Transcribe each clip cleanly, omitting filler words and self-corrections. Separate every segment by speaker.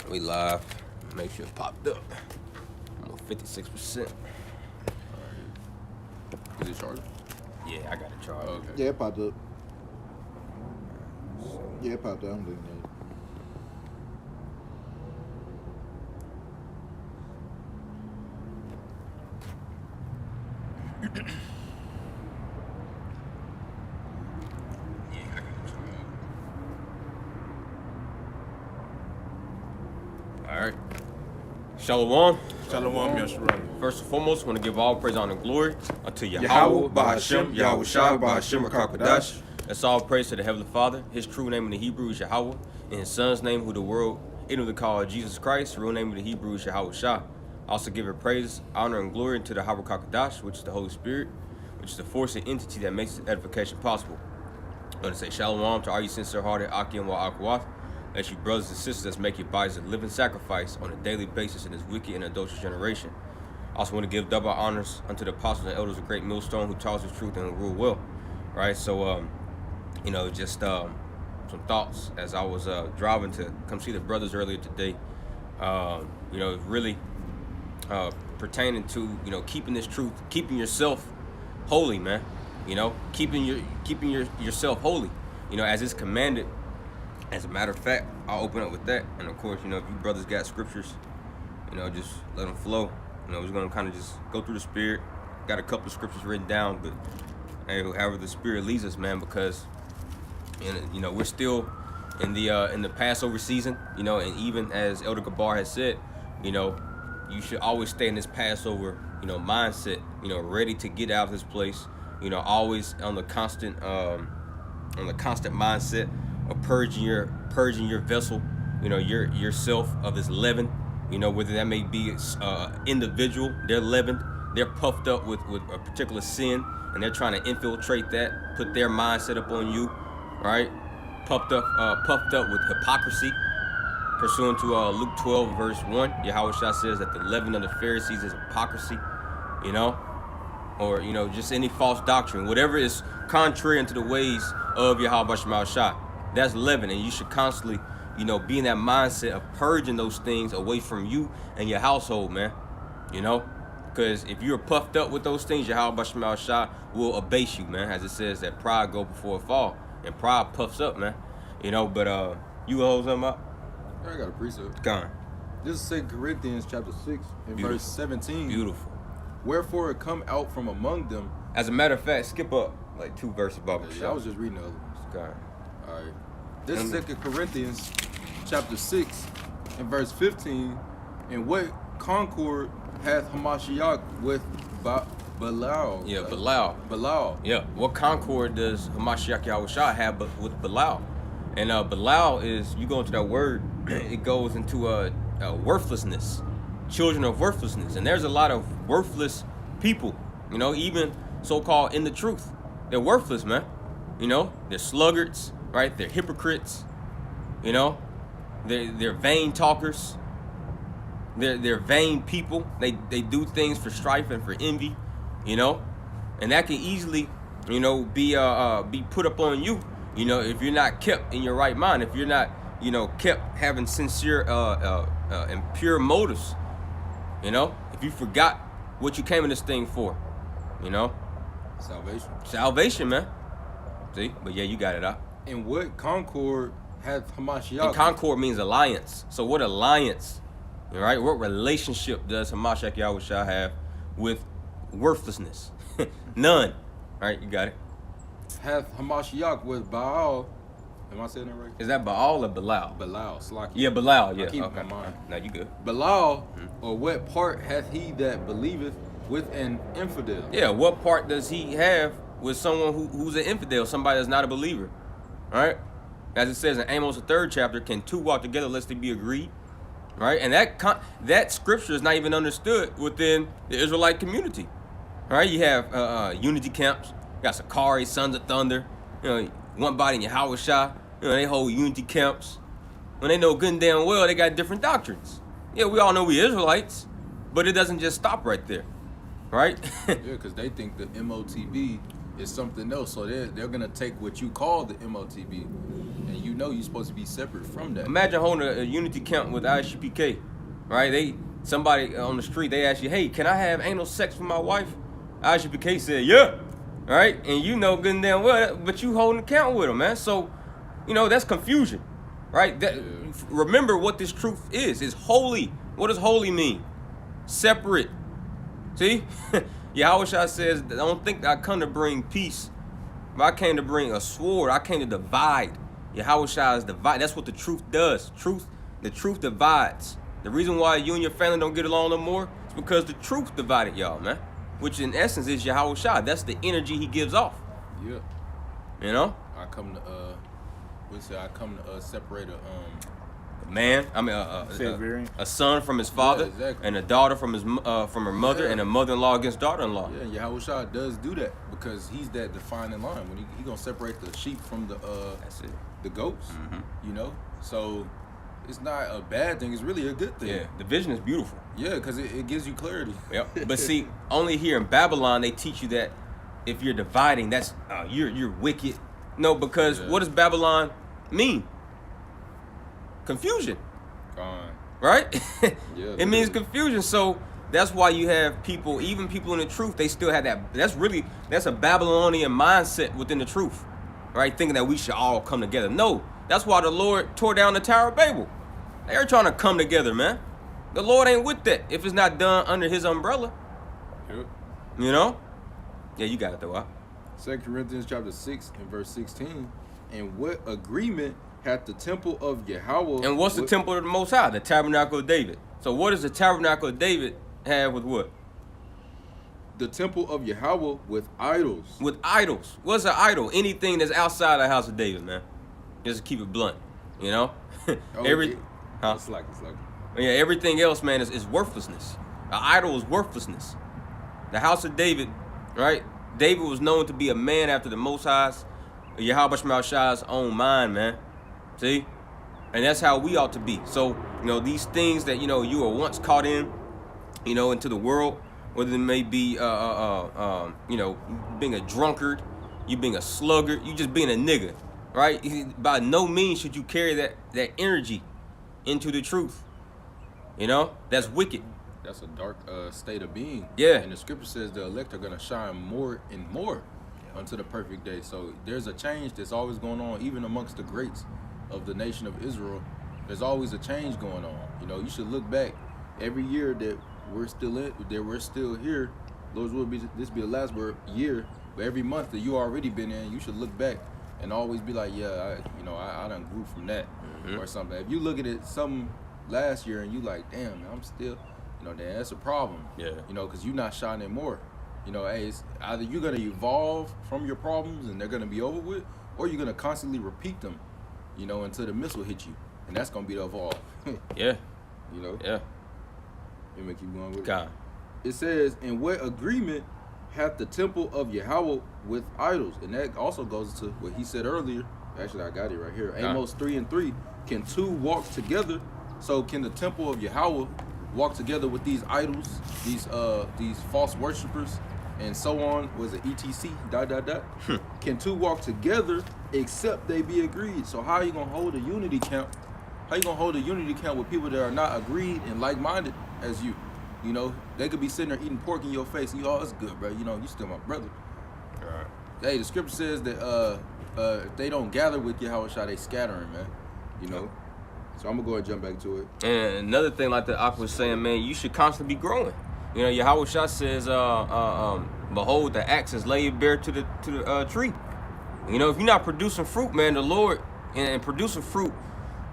Speaker 1: We live. Make sure it popped up. I'm on 56%.
Speaker 2: Is it charged?
Speaker 1: Yeah, I got it charged.
Speaker 2: Okay.
Speaker 3: Yeah, it popped up. Yeah, it popped up. I'm looking at it.
Speaker 1: All right. Shalom.
Speaker 2: Shalom, Yeshua.
Speaker 1: First and foremost, I want to give all praise, honor, and glory unto
Speaker 2: Yahweh,
Speaker 1: Yahweh,
Speaker 2: Bahashem, Yahweh Shai, Bahashem, HaKadosh.
Speaker 1: That's all praise to the Heavenly Father. His true name in the Hebrew is Yahweh. And His Son's name, who the world inwardly called Jesus Christ. The real name of the Hebrew is Yahweh Shai. Also give it praise, honor, and glory to the Yahweh HaKadosh, which is the Holy Spirit, which is the force and entity that makes edification possible. I want to say shalom to all you sincere-hearted Aki and Wa Akwath. That's you brothers and sisters that make your bodies a living sacrifice on a daily basis in this wicked and adulterous generation. I also want to give double honors unto the apostles and elders of Great Millstone who taught us the truth and who rule well. Right, so just some thoughts as I was driving to come see the brothers earlier today. Really pertaining to keeping this truth, keeping yourself holy, man. Keeping yourself holy. As it's commanded. As a matter of fact, I'll open up with that, and of course, if you brothers got scriptures, just let them flow. We're just gonna kind of just go through the spirit. Got a couple of scriptures written down, but hey, however the spirit leads us, man, because we're still in the Passover season, and even as Elder Gabar has said, you should always stay in this Passover, mindset, ready to get out of this place, always on the constant mindset of purging your vessel, yourself of this leaven, whether that may be individual, they're leavened, they're puffed up with a particular sin, and they're trying to infiltrate that, put their mindset up on you, right? Puffed up with hypocrisy, pursuant to Luke 12 verse 1. Yahweh Shah says that the leaven of the Pharisees is hypocrisy, or just any false doctrine, whatever is contrary unto the ways of Yahweh Shema Shah. That's leaven, and you should constantly, be in that mindset of purging those things away from you and your household, man. Because if you're puffed up with those things, Yahweh Shema Shah will abase you, man. As it says that pride go before a fall, and pride puffs up, man. But you hold something up?
Speaker 2: I got a precept.
Speaker 1: Gone.
Speaker 3: This is 2 Corinthians chapter 6 and verse 17.
Speaker 1: Beautiful.
Speaker 3: Wherefore it come out from among them.
Speaker 1: As a matter of fact, skip up like 2 verses above it.
Speaker 3: I was just reading the other ones.
Speaker 1: Gone.
Speaker 3: All right. This is 2 Corinthians chapter 6 and verse 15. And what concord hath Hamashiach with Belial?
Speaker 1: Yeah, Belial.
Speaker 3: Belial.
Speaker 1: Yeah. What concord does Hamashiach Yahweh Shah have but with Belial? And Belial is, you go into that word, it goes into worthlessness, children of worthlessness. And there's a lot of worthless people, even so-called in the truth. They're worthless, man. They're sluggards, right? They're hypocrites, they're vain talkers. They're vain people. They do things for strife and for envy, and that can easily, be put up on you, if you're not kept in your right mind, if you're not, kept having sincere and pure motives, if you forgot what you came in this thing for, Salvation, man. See, but yeah, you got it out.
Speaker 3: And what concord hath Hamashiach?
Speaker 1: And concord means alliance. So what alliance? All right, what relationship does Hamashiach Yahweh Shah have with worthlessness? None. All right, you got it.
Speaker 3: Hath Hamashiach with Baal? Am I saying that right?
Speaker 1: Is that Baal or Belial?
Speaker 3: Belial, Slaki.
Speaker 1: Yeah, Belial. Yeah.
Speaker 3: I keep
Speaker 1: okay.
Speaker 3: my mind.
Speaker 1: No, you good.
Speaker 3: Belial, or what part hath he that believeth with an infidel?
Speaker 1: Yeah, what part does he have with someone who's an infidel, somebody that's not a believer? All right, as it says in Amos, the 3rd chapter, can two walk together lest they be agreed? Right, and that scripture is not even understood within the Israelite community. All right, you have unity camps. You got Sakari, Sons of Thunder. One body in Yahweh Shah. They hold unity camps. When they know good and damn well they got different doctrines. Yeah, we all know we Israelites, but it doesn't just stop right there, right?
Speaker 3: Yeah, because they think the MOTB is something else. So they're gonna take what you call the MOTB, and you know you're supposed to be separate from that.
Speaker 1: Imagine holding a unity camp with ISUPK, right? Somebody on the street, they ask you, hey, can I have anal sex with my wife? ISUPK said, yeah, right? And you know good and damn well, but you holding account with them, man. So, that's confusion, right? Remember what this truth is. It's holy. What does holy mean? Separate. See? Yahushua says, I don't think I come to bring peace, but I came to bring a sword. I came to divide. Yahushua is divide. That's what the truth does. The truth divides. The reason why you and your family don't get along no more is because the truth divided y'all, man. Which in essence is Yahushua. That's the energy he gives off.
Speaker 3: Yeah.
Speaker 1: I
Speaker 3: come to separate
Speaker 1: a man. I mean, a son from his father,
Speaker 3: yeah, exactly.
Speaker 1: and a daughter from her mother,
Speaker 3: yeah.
Speaker 1: And a mother-in-law against daughter-in-law.
Speaker 3: Yeah, Yahushua does do that because he's that defining line when he gonna separate the sheep from
Speaker 1: That's it.
Speaker 3: the goats.
Speaker 1: Mm-hmm.
Speaker 3: So it's not a bad thing. It's really a good thing.
Speaker 1: Yeah, the vision is beautiful.
Speaker 3: Yeah, because it gives you clarity.
Speaker 1: Yep. But see, only here in Babylon they teach you that if you're dividing, that's you're wicked. No, because what does Babylon mean? Confusion.
Speaker 3: Gone.
Speaker 1: Right?
Speaker 3: Yeah.
Speaker 1: It means confusion. So that's why you have people, even people in the truth, they still have that. That's a Babylonian mindset within the truth, right? Thinking that we should all come together. No, that's why the Lord tore down the Tower of Babel. They're trying to come together, man. The Lord ain't with that if it's not done under His umbrella.
Speaker 3: Yep.
Speaker 1: Yeah, you got it though.
Speaker 3: 2 Corinthians chapter 6 and verse 16. And what agreement hath the temple of Yahweh?
Speaker 1: And what's the temple of the Most High? The tabernacle of David. So what does the tabernacle of David have with what?
Speaker 3: The temple of Yahweh with idols.
Speaker 1: With idols. What's an idol? Anything that's outside the house of David, man. Just to keep it blunt,
Speaker 3: It's like.
Speaker 1: Yeah, everything else, man, is worthlessness. An idol is worthlessness. The house of David, right? David was known to be a man after the Most High's, Yahweh Shema Shai's own mind, man. See? And that's how we ought to be. So, these things that, you were once caught in, into the world, whether it may be, being a drunkard, you being a sluggard, you just being a nigga, right? By no means should you carry that energy into the truth. That's wicked.
Speaker 3: That's a dark state of being.
Speaker 1: Yeah.
Speaker 3: And the scripture says the elect are going to shine more and more unto the perfect day. So there's a change that's always going on, even amongst the greats of the nation of Israel. There's always a change going on. You should look back every year that we're still here. Lord's will be this be the last year, but every month that you already been in, you should look back and always be like, yeah, I done grew from that or something. If you look at it something last year and you like, damn, man, I'm still, then that's a problem.
Speaker 1: Yeah.
Speaker 3: Because you're not shining more. Hey, it's either you're gonna evolve from your problems and they're gonna be over with, or you're gonna constantly repeat them, until the missile hits you, and that's gonna be the evolve.
Speaker 1: Yeah.
Speaker 3: Yeah. Let me keep going with
Speaker 1: God.
Speaker 3: It says, "In what agreement hath the temple of Yahweh with idols?" And that also goes to what he said earlier. Actually, I got it right here. Amos 3:3. Can two walk together? So can the temple of Yahweh walk together with these idols, these false worshipers, and so on? Was it etc. ... Can two walk together except they be agreed? So how are you gonna hold a unity camp? How you gonna hold a unity camp with people that are not agreed and like-minded as you? They could be sitting there eating pork in your face, and it's good, bro. You still my brother.
Speaker 1: All right.
Speaker 3: Hey, the scripture says that if they don't gather with Yahushua, they scattering, man. So I'm gonna go ahead and jump back to it.
Speaker 1: And another thing, like the Aqua was saying, man, you should constantly be growing. Yahushua says, behold, the axe is laid bare to the tree. If you're not producing fruit, man, the Lord and producing fruit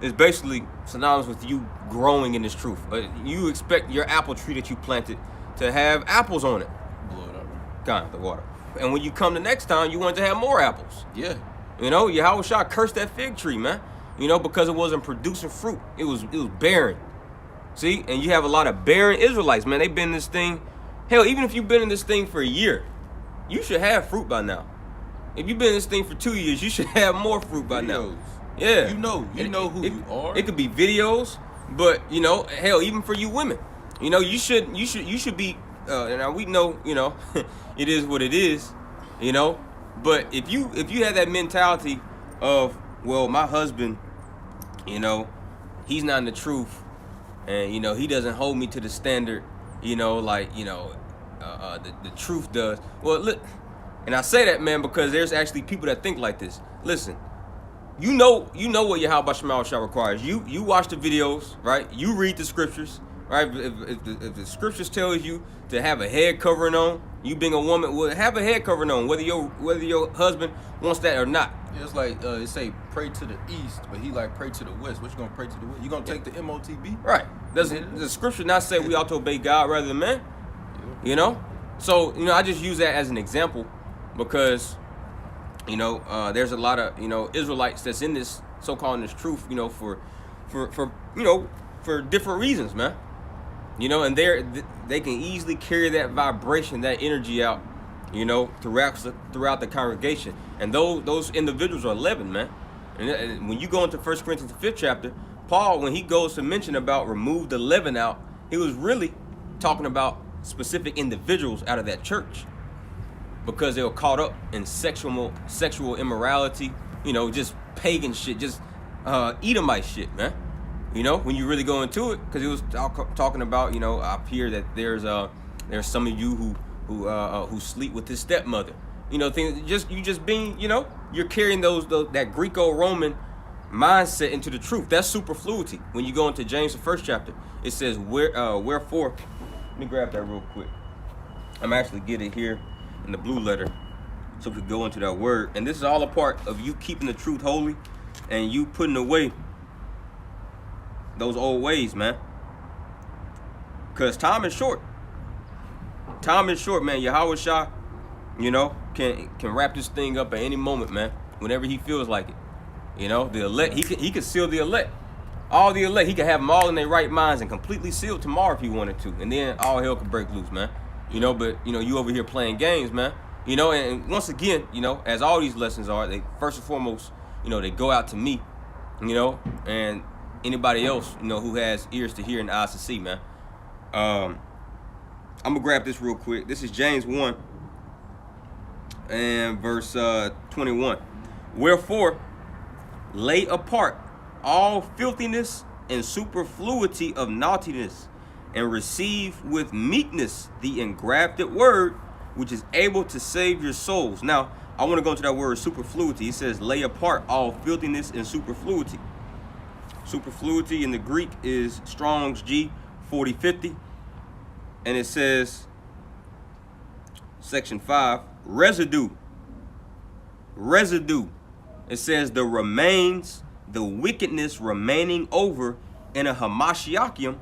Speaker 1: is basically synonymous with you growing in this truth. But you expect your apple tree that you planted to have apples on it.
Speaker 3: Blow it up.
Speaker 1: Gone, the water. And when you come the next time, you want to have more apples.
Speaker 3: Yeah.
Speaker 1: Yahushua cursed that fig tree, man. Because it wasn't producing fruit. It was barren. See? And you have a lot of barren Israelites, man. They've been in this thing. Hell, even if you've been in this thing for a year, you should have fruit by now. If you've been in this thing for 2 years, you should have more fruit by now. Yeah.
Speaker 3: You know who you are.
Speaker 1: It could be videos, but hell, even for you women, you should be. Now we know, it is what it is, But if you have that mentality of, well, my husband, you know, he's not in the truth, and you know he doesn't hold me to the standard, you know, like you know, the truth does. Well, look, and I say that, man, because there's actually people that think like this. Listen, you know what Yahweh Shema Shah requires. You watch the videos, right? You read the scriptures, right? If the scriptures tells you to have a head covering on, you being a woman, well, have a head covering on, whether your husband wants that or not.
Speaker 3: Yeah, it's like it say pray to the east, but he like pray to the west. What you gonna pray to the west? You gonna take the MOTB?
Speaker 1: Right. Does the scripture not say we ought to obey God rather than man? You know? So, you know, I just use that as an example because, you know, there's a lot of, you know, Israelites that's in this so-called in this truth, you know, for you know, for different reasons, man. You know, and they can easily carry that vibration, that energy out, you know, throughout the congregation. And those individuals are leavened, man. And when you go into 1 Corinthians the 5th chapter, Paul, when he goes to mention about remove the leaven out, he was really talking about specific individuals out of that church because they were caught up in sexual immorality, you know, just pagan shit, just Edomite shit, man. You know, when you really go into it, because he was talking about, you know, up here that there's some of you who sleep with his stepmother. You know, things you just being, you know, you're carrying that Greco-Roman mindset into the truth. That's superfluity. When you go into James the 1st chapter, it says wherefore. Let me grab that real quick. I'm actually get it here in the blue letter, so we can go into that word. And this is all a part of you keeping the truth holy, and you putting away those old ways, man. Because time is short. Time is short, man. Yahweh Shah, you know, can wrap this thing up at any moment, man. Whenever he feels like it. You know, the elect, he could seal the elect. All the elect, he could have them all in their right minds and completely sealed tomorrow if he wanted to. And then all hell could break loose, man. You know, but, you know, you over here playing games, man. You know, and once again, you know, as all these lessons are, they first and foremost, you know, they go out to me, you know, and anybody else, you know, who has ears to hear and eyes to see, man. I'm going to grab this real quick. This is James 1 and verse 21. Wherefore, lay apart all filthiness and superfluity of naughtiness, and receive with meekness the engrafted word, which is able to save your souls. Now, I want to go into that word superfluity. It says, lay apart all filthiness and superfluity. Superfluity in the Greek is Strong's G 4050. And it says, section 5, residue. Residue. It says the remains, the wickedness remaining over in a Hamashiachim,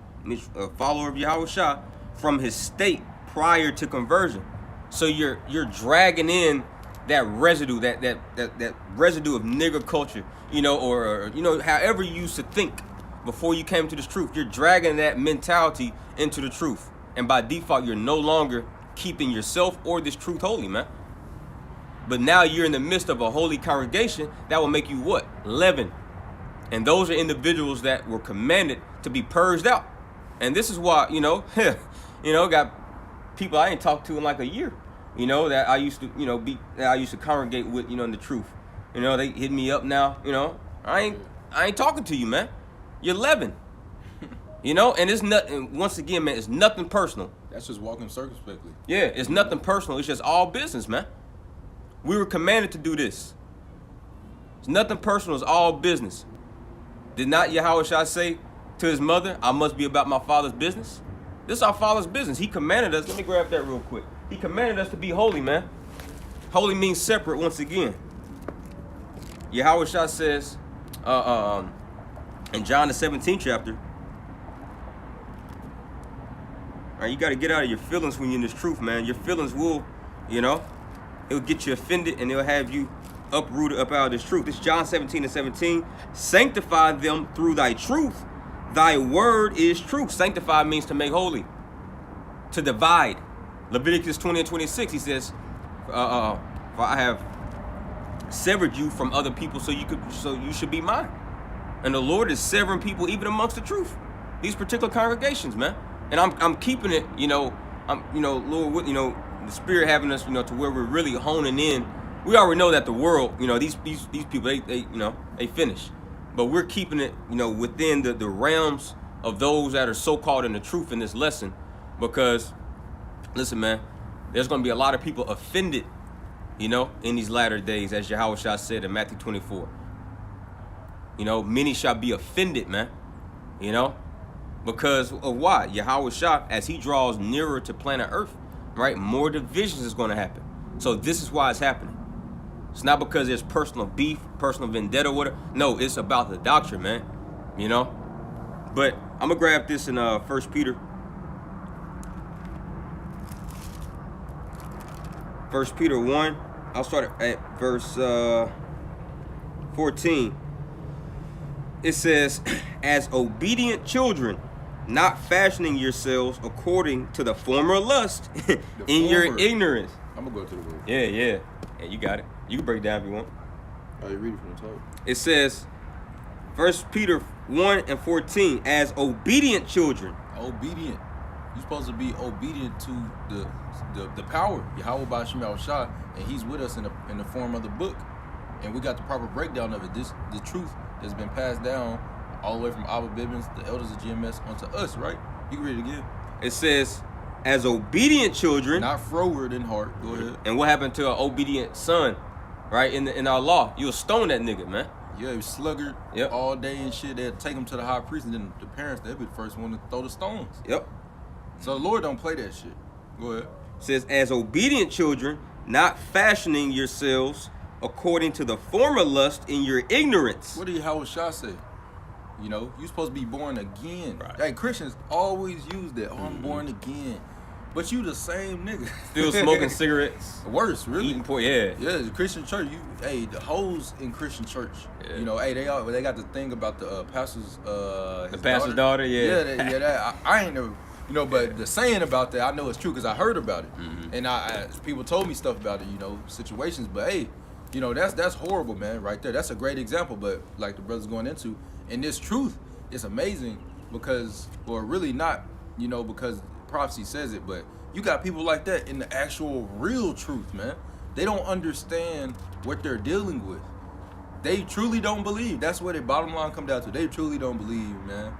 Speaker 1: a follower of Yahweh Shah, from his state prior to conversion. So you're dragging in that residue, that residue of nigger culture, you know, or you know, however you used to think before you came to this truth. You're dragging that mentality into the truth, and by default, you're no longer keeping yourself or this truth holy, man. But now you're in the midst of a holy congregation that will make you what? Leaven. And those are individuals that were commanded to be purged out. And this is why, you know, got people I ain't talked to in like a year, you know, that I used to, you know, that I used to congregate with, you know, in the truth. You know, they hit me up now, you know, I ain't talking to you, man. You're leaven. You know, and it's nothing, once again, man, it's nothing personal.
Speaker 3: That's just walking circumspectly.
Speaker 1: Yeah, it's nothing personal. It's just all business, man. We were commanded to do this. It's nothing personal. It's all business. Did not Yahweh Shah say to his mother, I must be about my father's business? This is our father's business. He commanded us. Let me grab that real quick. He commanded us to be holy, man. Holy means separate once again. Yahweh Shah says in John the 17th chapter, all right, you got to get out of your feelings when you're in this truth, man. Your feelings will, you know, it'll get you offended and it'll have you uprooted up out of this truth. This is John 17:17. Sanctify them through thy truth. Thy word is truth. Sanctify means to make holy, to divide. Leviticus 20:26, he says, for I have severed you from other people so you should be mine. And the Lord is severing people even amongst the truth. These particular congregations, man. And I'm keeping it, you know, Lord, you know, the Spirit having us, you know, to where we're really honing in we already know that the world, you know, these people, they you know, they finish. But we're keeping it, you know, within the realms of those that are so-called in the truth in this lesson. Because, listen, man, there's going to be a lot of people offended, you know, in these latter days, as Yahushua said in Matthew 24. You know, many shall be offended, man, you know, because of why? Yahushua, as he draws nearer to planet Earth, right, more divisions is going to happen. So this is why it's happening. It's not because there's personal beef, personal vendetta with it. No, it's about the doctrine, man, you know. But I'm going to grab this in 1 Peter. 1 Peter 1, I'll start at verse 14. It says, as obedient children, not fashioning yourselves according to the former lust in your ignorance.
Speaker 3: I'm going to go to the word.
Speaker 1: Yeah, yeah. Yeah, you got it. You can break it down if you want.
Speaker 3: Oh, you read it from the top.
Speaker 1: It says, 1 Peter 1 and 14, as obedient children.
Speaker 3: Obedient. You're supposed to be obedient to the power, Yahweh Ba'Shem Yahushua, and he's with us in the form of the book. And we got the proper breakdown of it. The truth that's been passed down all the way from Abba Bibbins, the elders of GMS, onto us, right? You can read it again.
Speaker 1: It says, as obedient children.
Speaker 3: Not froward in heart. Go ahead.
Speaker 1: And what happened to an obedient son, right? In our law, you'll stone that nigga, man.
Speaker 3: Yeah, he was sluggard all day and shit. They'd take him to the high priest, and then the parents, they'd be the first one to throw the stones.
Speaker 1: Yep.
Speaker 3: So the Lord don't play that shit. Go ahead.
Speaker 1: It says, as obedient children, not fashioning yourselves according to the former lust in your ignorance.
Speaker 3: What did Yahushua say? You know, you're supposed to be born again.
Speaker 1: Right.
Speaker 3: Hey, Christians always use that. Oh, I'm born again. But you the same nigga.
Speaker 1: Still smoking cigarettes.
Speaker 3: Worse, really.
Speaker 1: Eating pork, yeah.
Speaker 3: Yeah, the Christian church. The hoes in Christian church.
Speaker 1: Yeah.
Speaker 3: You know, hey, they got the thing about the pastor's
Speaker 1: the pastor's daughter, yeah.
Speaker 3: That I ain't never, you know, but the saying about that, I know it's true because I heard about it, and I people told me stuff about it, you know, situations. But hey, you know, that's horrible, man, right there. That's a great example. But like the brother's going into, and this truth is amazing because, or really not, you know, because prophecy says it, but you got people like that in the actual real truth, man. They don't understand what they're dealing with. They truly don't believe. That's where the bottom line come down to. They truly don't believe, man.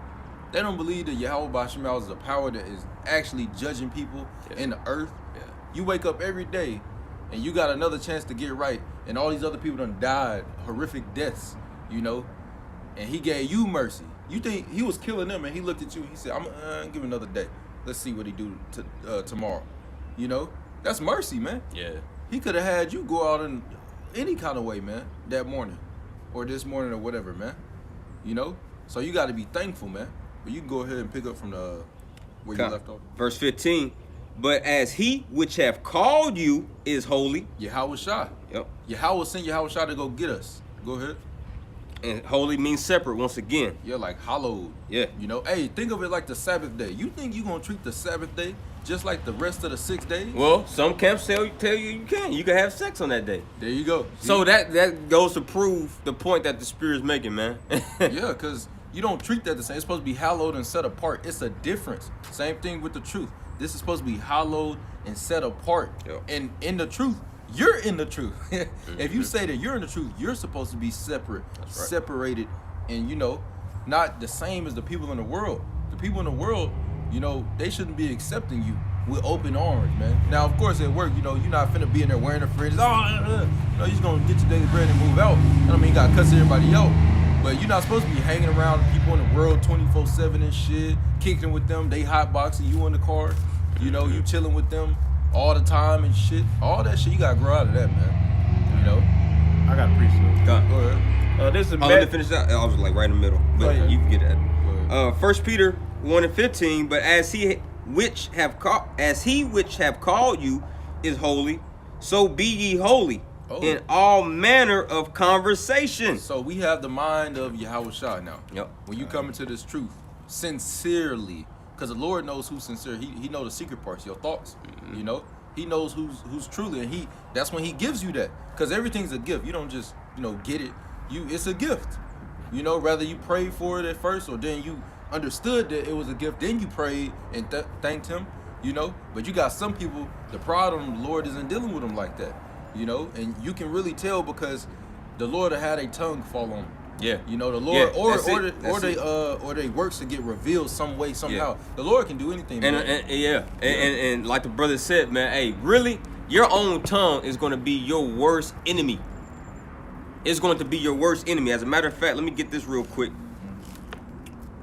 Speaker 3: They don't believe that Yahweh Ba'Shem Yahushua is a power that is actually judging people in the earth.
Speaker 1: Yeah.
Speaker 3: You wake up every day and you got another chance to get right, and all these other people done died horrific deaths, you know, and he gave you mercy. You think he was killing them, and he looked at you, he said, I'm gonna give him another day. Let's see what he do tomorrow. You know, that's mercy, man.
Speaker 1: Yeah.
Speaker 3: He could have had you go out in any kind of way, man, that morning or this morning or whatever, man. You know, so you got to be thankful, man. But you can go ahead and pick up from the where you left off.
Speaker 1: Verse 15. But as he which have called you is holy.
Speaker 3: Yahushua.
Speaker 1: Yep.
Speaker 3: Yahweh sent Yahushua to go get us. Go ahead.
Speaker 1: And holy means separate once again.
Speaker 3: Yeah, like hallowed.
Speaker 1: Yeah.
Speaker 3: You know, hey, think of it like the Sabbath day. You think you gonna treat the Sabbath day just like the rest of the 6 days?
Speaker 1: Well, some camps tell you you can. You can have sex on that day.
Speaker 3: There you go.
Speaker 1: So that goes to prove the point that the Spirit's making, man.
Speaker 3: Yeah, because you don't treat that the same. It's supposed to be hallowed and set apart. It's a difference. Same thing with the truth. This is supposed to be hallowed and set apart.
Speaker 1: Yep.
Speaker 3: And in the truth, you're in the truth. If you say that you're in the truth, you're supposed to be separate,
Speaker 1: That's right.
Speaker 3: separated, and, you know, not the same as the people in the world. The people in the world, you know, they shouldn't be accepting you with open arms, man. Now, of course, at work, you know, you're not finna be in there wearing the fringes. You know, you're just gonna get your daily bread and move out. I don't mean you gotta cuss everybody out. But you're not supposed to be hanging around people in the world 24/7 and shit, kicking with them. They hotboxing you in the car. You know, you chilling with them all the time and shit. All that shit, you gotta grow out of that, man. You know.
Speaker 4: I got a precept.
Speaker 1: Go
Speaker 3: Go ahead.
Speaker 4: This is
Speaker 1: let me finish that. I was like right in the middle, but
Speaker 3: Go ahead.
Speaker 1: you can get that.
Speaker 3: Go ahead.
Speaker 1: 1 Peter 1 and 15. But as he which have called you is holy, so be ye holy in all manner of conversation.
Speaker 3: So we have the mind of Yahushua now.
Speaker 1: Yep.
Speaker 3: When you come into this truth, sincerely, because the Lord knows who's sincere. He knows the secret parts, your thoughts.
Speaker 1: Mm-hmm.
Speaker 3: You know, He knows who's truly, and that's when He gives you that. Because everything's a gift. You don't just, you know, get it. It's a gift. You know, whether you prayed for it at first or then you understood that it was a gift, then you prayed and thanked Him. You know, but you got some people, the pride on the Lord isn't dealing with them like that. You know, and you can really tell because the Lord had a tongue fall on them.
Speaker 1: Yeah.
Speaker 3: You know, the Lord,
Speaker 1: Yeah,
Speaker 3: or they works to get revealed some way, somehow. Yeah. The Lord can do anything.
Speaker 1: And like the brother said, man, hey, really, your own tongue is going to be your worst enemy. It's going to be your worst enemy. As a matter of fact, let me get this real quick.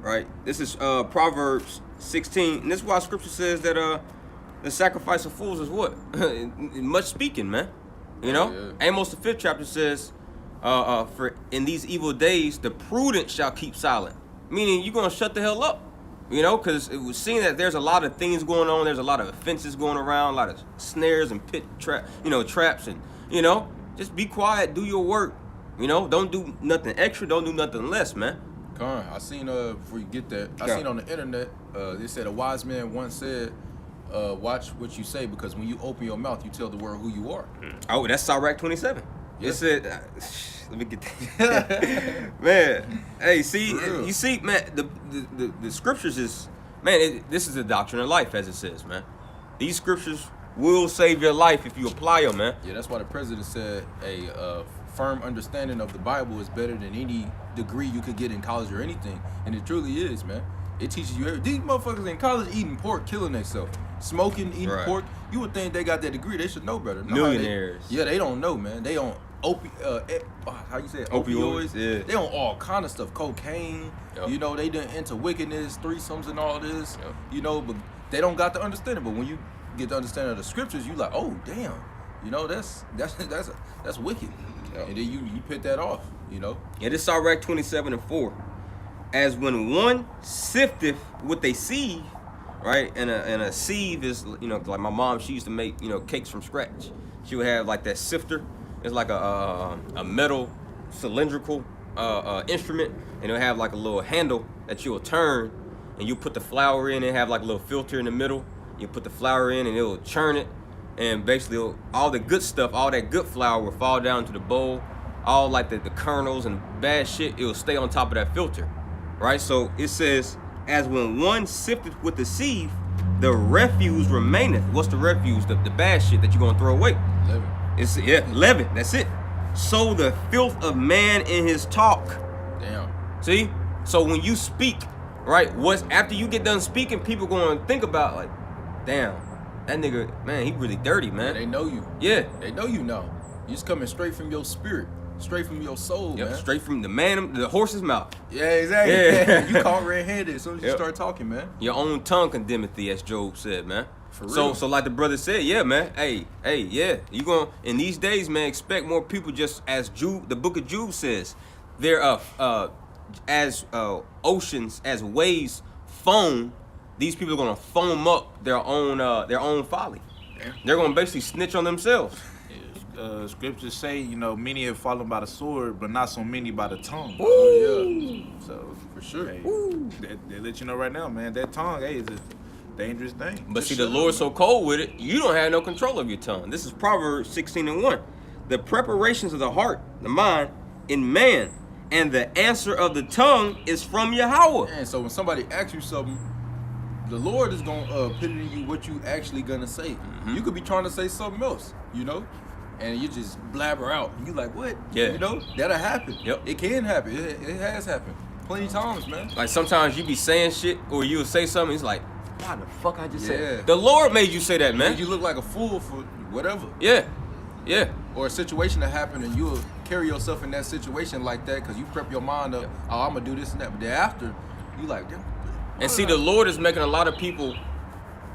Speaker 1: Right, this is Proverbs 16, and this is why Scripture says that the sacrifice of fools is what? Much speaking, man. You know, Amos the 5th chapter says, for in these evil days, the prudent shall keep silent. Meaning you're going to shut the hell up, you know, because it was seen that there's a lot of things going on. There's a lot of offenses going around, a lot of snares and traps, and, you know, just be quiet, do your work. You know, don't do nothing extra, don't do nothing less, man.
Speaker 3: I seen, before you get that, I seen on the internet, they said a wise man once said, watch what you say, because when you open your mouth, you tell the world who you are.
Speaker 1: Oh, that's Sirach 27. It said, let me get that. Man, hey, you see, man, the scriptures is, man, this is the doctrine of life, as it says, man. These scriptures will save your life if you apply them, man.
Speaker 3: Yeah, that's why the president said a firm understanding of the Bible is better than any degree you could get in college or anything. And it truly is, man. It teaches you everything. These motherfuckers in college eating pork, killing themselves. Smoking, eating pork. You would think they got that degree. They should know better.
Speaker 1: Millionaires.
Speaker 3: They don't know, man. They on how you say it? Opioids.
Speaker 1: Yeah.
Speaker 3: They on all kind of stuff. Cocaine. Yep. You know, they done into wickedness, threesomes and all this. Yep. You know, but they don't got the understanding. But when you get the understanding of the scriptures, you like, oh damn. You know, that's wicked. Yep. And then you pit that off, you know?
Speaker 1: Yeah, this is Sirach 27:4. As when one sifteth with a sieve, right? And a sieve is, you know, like my mom, she used to make, you know, cakes from scratch. She would have like that sifter. It's like a metal cylindrical instrument, and it'll have like a little handle that you'll turn, and you put the flour in and have like a little filter in the middle. You put the flour in and it'll churn it, and basically all the good stuff, all that good flour will fall down to the bowl. All like the kernels and bad shit, it will stay on top of that filter, right? So it says, as when one sifteth with the sieve, the refuse remaineth. What's the refuse? The bad shit that you're gonna throw away. Leaven. That's it. So the filth of man in his talk.
Speaker 3: Damn.
Speaker 1: See? So when you speak, right? What's after you get done speaking, people gonna think about like, damn, that nigga, man, he really dirty, man.
Speaker 3: They know you.
Speaker 1: Yeah.
Speaker 3: They know you now. You just coming straight from your spirit, straight from your soul, man.
Speaker 1: Straight from the horse's mouth.
Speaker 3: Yeah, exactly. Yeah. You caught red-handed as soon as you start talking, man.
Speaker 1: Your own tongue condemneth thee, as Job said, man.
Speaker 3: For real. So
Speaker 1: like the brother said, yeah, man. Hey, yeah. You gonna in these days, man, expect more people, just as the book of Jude says. They're as oceans, as waves foam, these people are gonna foam up their own folly. Yeah. They're gonna basically snitch on themselves.
Speaker 4: Scriptures say, you know, many have fallen by the sword, but not so many by the tongue.
Speaker 3: Yeah.
Speaker 4: So
Speaker 3: for sure.
Speaker 4: Hey, they let you know right now, man, that tongue, hey, is a dangerous thing.
Speaker 1: But see, the Lord's so cold with it, you don't have no control of your tongue. This is Proverbs 16:1. The preparations of the heart, the mind, in man, and the answer of the tongue is from Yahweh.
Speaker 3: And so when somebody asks you something, the Lord is gonna put it in you what you actually gonna say. Mm-hmm. You could be trying to say something else, you know, and you just blabber out. You like, what?
Speaker 1: Yeah.
Speaker 3: You know, that'll happen.
Speaker 1: Yep.
Speaker 3: It can happen. It has happened plenty times, man.
Speaker 1: Like sometimes you be saying shit, or you'll say something, it's like, why the fuck I just said?
Speaker 3: Yeah.
Speaker 1: The Lord made you say that, man.
Speaker 3: You look like a fool for whatever.
Speaker 1: Yeah.
Speaker 3: Or a situation that happened, and you'll carry yourself in that situation like that because you prep your mind up. Oh, I'm gonna do this and that. But then after, you like, damn.
Speaker 1: And see, the Lord is making a lot of people,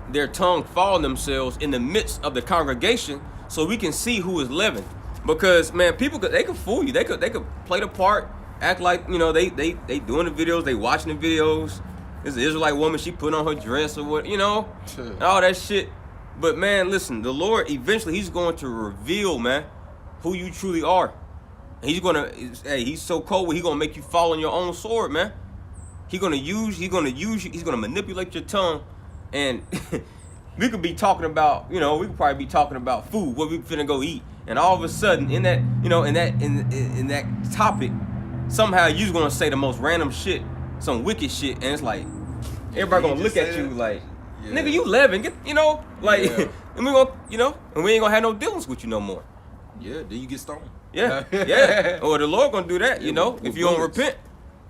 Speaker 1: their tongue fall on themselves in the midst of the congregation, so we can see who is living. Because man, people they could fool you. They could play the part, act like, you know, they doing the videos, they watching the videos. This Israelite woman, she put on her dress or what, you know, all that shit. But man, listen, the Lord eventually he's going to reveal, man, who you truly are. He's he's so cold, he's gonna make you fall on your own sword, man. He's gonna manipulate your tongue, and we could be talking about, you know, we could probably be talking about food, what we finna go eat, and all of a sudden in that, you know, in that topic, somehow you're gonna say the most random shit, some wicked shit, and it's like everybody gonna look at you like, nigga, you 11, get, you know, like, and we gonna, you know, and we ain't gonna have no dealings with you no more.
Speaker 3: Yeah, then you get stoned.
Speaker 1: Yeah, yeah. Or the Lord gonna do that, you
Speaker 3: Yeah,
Speaker 1: know,
Speaker 3: with
Speaker 1: if you don't
Speaker 3: bullets.
Speaker 1: repent.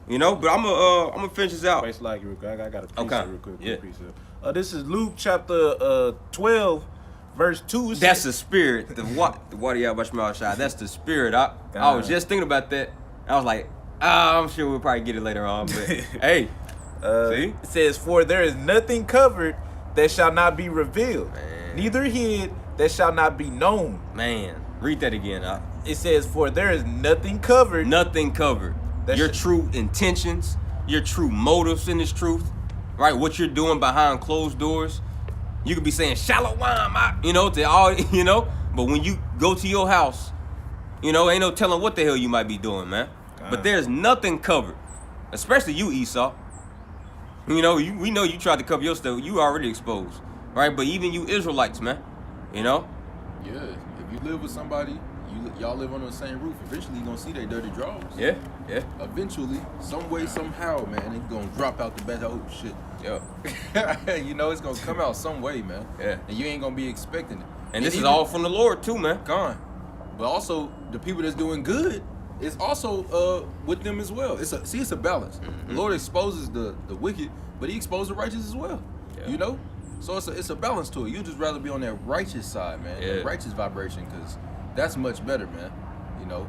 Speaker 1: You know, but I'm gonna finish this out.
Speaker 4: Face like real quick. I got a precept
Speaker 1: Okay.
Speaker 4: real quick.
Speaker 1: Yeah.
Speaker 4: Precept. This is Luke chapter 12, verse 2. It
Speaker 1: That's
Speaker 4: says-
Speaker 1: the spirit. The water y'all watch my shot. That's the spirit. I was just thinking about that. I was like, I'm sure we'll probably get it later on. But hey, see?
Speaker 4: It says, "For there is nothing covered that shall not be revealed,
Speaker 1: Man.
Speaker 4: neither hid that shall not be known."
Speaker 1: Man, read that again.
Speaker 4: It says, "For there is nothing covered."
Speaker 1: Nothing covered.
Speaker 4: That's
Speaker 1: Your
Speaker 4: it.
Speaker 1: true intentions, your true motives in this truth, right? What you're doing behind closed doors. You could be saying shalom, you know, to all, you know. But when you go to your house, you know, ain't no telling what the hell you might be doing, man. But there's nothing covered, especially you, Esau. You know, we know you tried to cover your stuff. You already exposed, right? But even you Israelites, man, you know.
Speaker 3: Yeah, if you live with somebody, y'all live under the same roof. Eventually, you gonna see their dirty drawers.
Speaker 1: Yeah, yeah,
Speaker 3: Eventually, some way, somehow, man, it's gonna drop out the bed. Oh shit.
Speaker 1: yeah.
Speaker 3: You know, it's gonna come out some way, man.
Speaker 1: Yeah.
Speaker 3: And you ain't gonna be expecting it.
Speaker 1: And this is
Speaker 3: even-
Speaker 1: all from the Lord too, man.
Speaker 3: gone. But also, the people that's doing good is also with them as well. It's a balance. The Lord exposes the wicked, but He exposes the righteous as well.
Speaker 1: Yeah.
Speaker 3: You know, so it's a balance to it. You just rather be on that righteous side, man.
Speaker 1: Yeah.
Speaker 3: That righteous vibration, because that's much better, man. You know,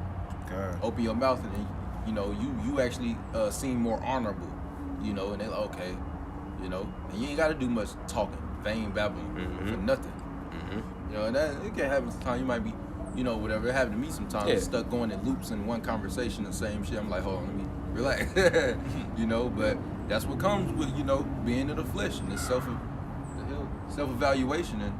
Speaker 3: open your mouth and then, you know, you actually seem more honorable. You know, and they're like, okay, you know, and you ain't got to do much talking, vain babbling for nothing. You know, and that it can happen sometimes. You might be, you know, whatever. It happened to me sometimes.
Speaker 1: Yeah.
Speaker 3: Stuck going in loops in one conversation, the same shit. I'm like, hold on, let me relax. You know, but that's what comes with, you know, being in the flesh and the self-evaluation, and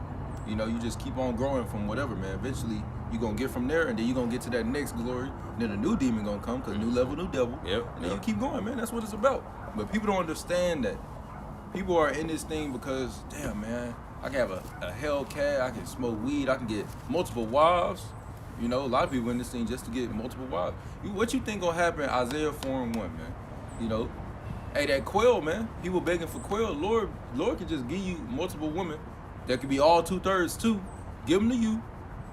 Speaker 3: you know, you just keep on growing from whatever, man. Eventually, you gonna get from there, and then you gonna get to that next glory. And then a new demon gonna come, cause new level, new devil.
Speaker 1: Yep,
Speaker 3: And then
Speaker 1: yep.
Speaker 3: you keep going, man. That's what it's about. But people don't understand that. People are in this thing because, damn, man, I can have a Hellcat, I can smoke weed, I can get multiple wives. You know, a lot of people in this thing just to get multiple wives. What you think gonna happen, Isaiah 4:1, man? You know, hey, that quail, man, people begging for quail. Lord can just give you multiple women that could be all 2/3 too. Give them to you,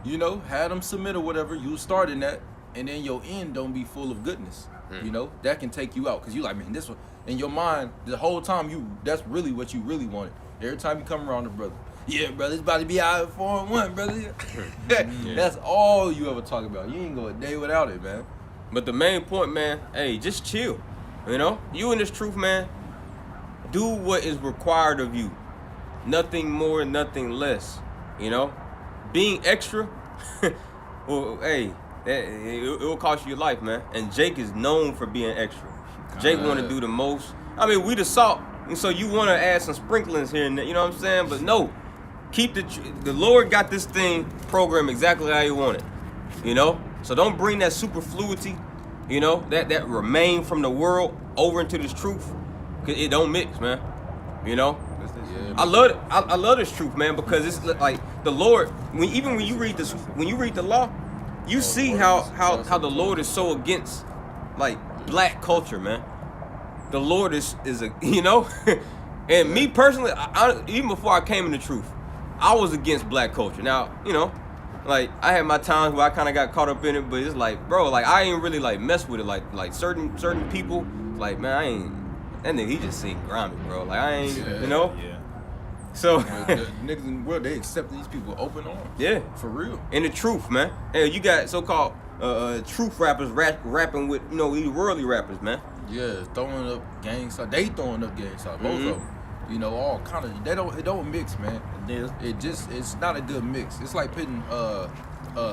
Speaker 3: you know, have them submit or whatever. You start in that, and then your end don't be full of goodness. You know, that can take you out, because you like, man, this one in your mind the whole time, that's really what you really wanted. Every time you come around the brother, yeah, brother, it's about to be out at 4-1, brother. That's all you ever talk about. You ain't go a day without it, man.
Speaker 1: But the main point, man, hey, just chill. You know, you in this truth, man. Do what is required of you. Nothing more, nothing less. You know, being extra. Well, hey, it will cost you your life, man. And Jake is known for being extra. Jake want to do the most. I mean, we the salt, and so you want to add some sprinklings here and there. You know what I'm saying? But no, keep the Lord got this thing programmed exactly how He want it. You know, so don't bring that superfluity. You know, that remain from the world over into this truth, cause it don't mix, man. You know.
Speaker 3: Yeah,
Speaker 1: I love it. I love this truth, man, because it's like the Lord. When you read this, when you read the law, you see how the Lord is so against like black culture, man. The Lord is a, you know, and me personally, I, even before I came in the truth, I was against black culture. Now, you know, like I had my times where I kind of got caught up in it, but it's like, bro, like I ain't really like mess with it. Like certain people, like man, I ain't. That nigga, he just seemed grimy, bro. Like I ain't, you know.
Speaker 4: Yeah.
Speaker 1: So.
Speaker 3: the niggas in the world, they accept these people with open arms.
Speaker 1: Yeah.
Speaker 3: For real.
Speaker 1: And the truth, man. Hey, you got so-called truth rappers rapping with, you know, these worldly rappers, man.
Speaker 3: Yeah, throwing up gang signs. They throwing up gang signs. Both of them. You know, all kind of. It don't mix, man. It's not a good mix. It's like putting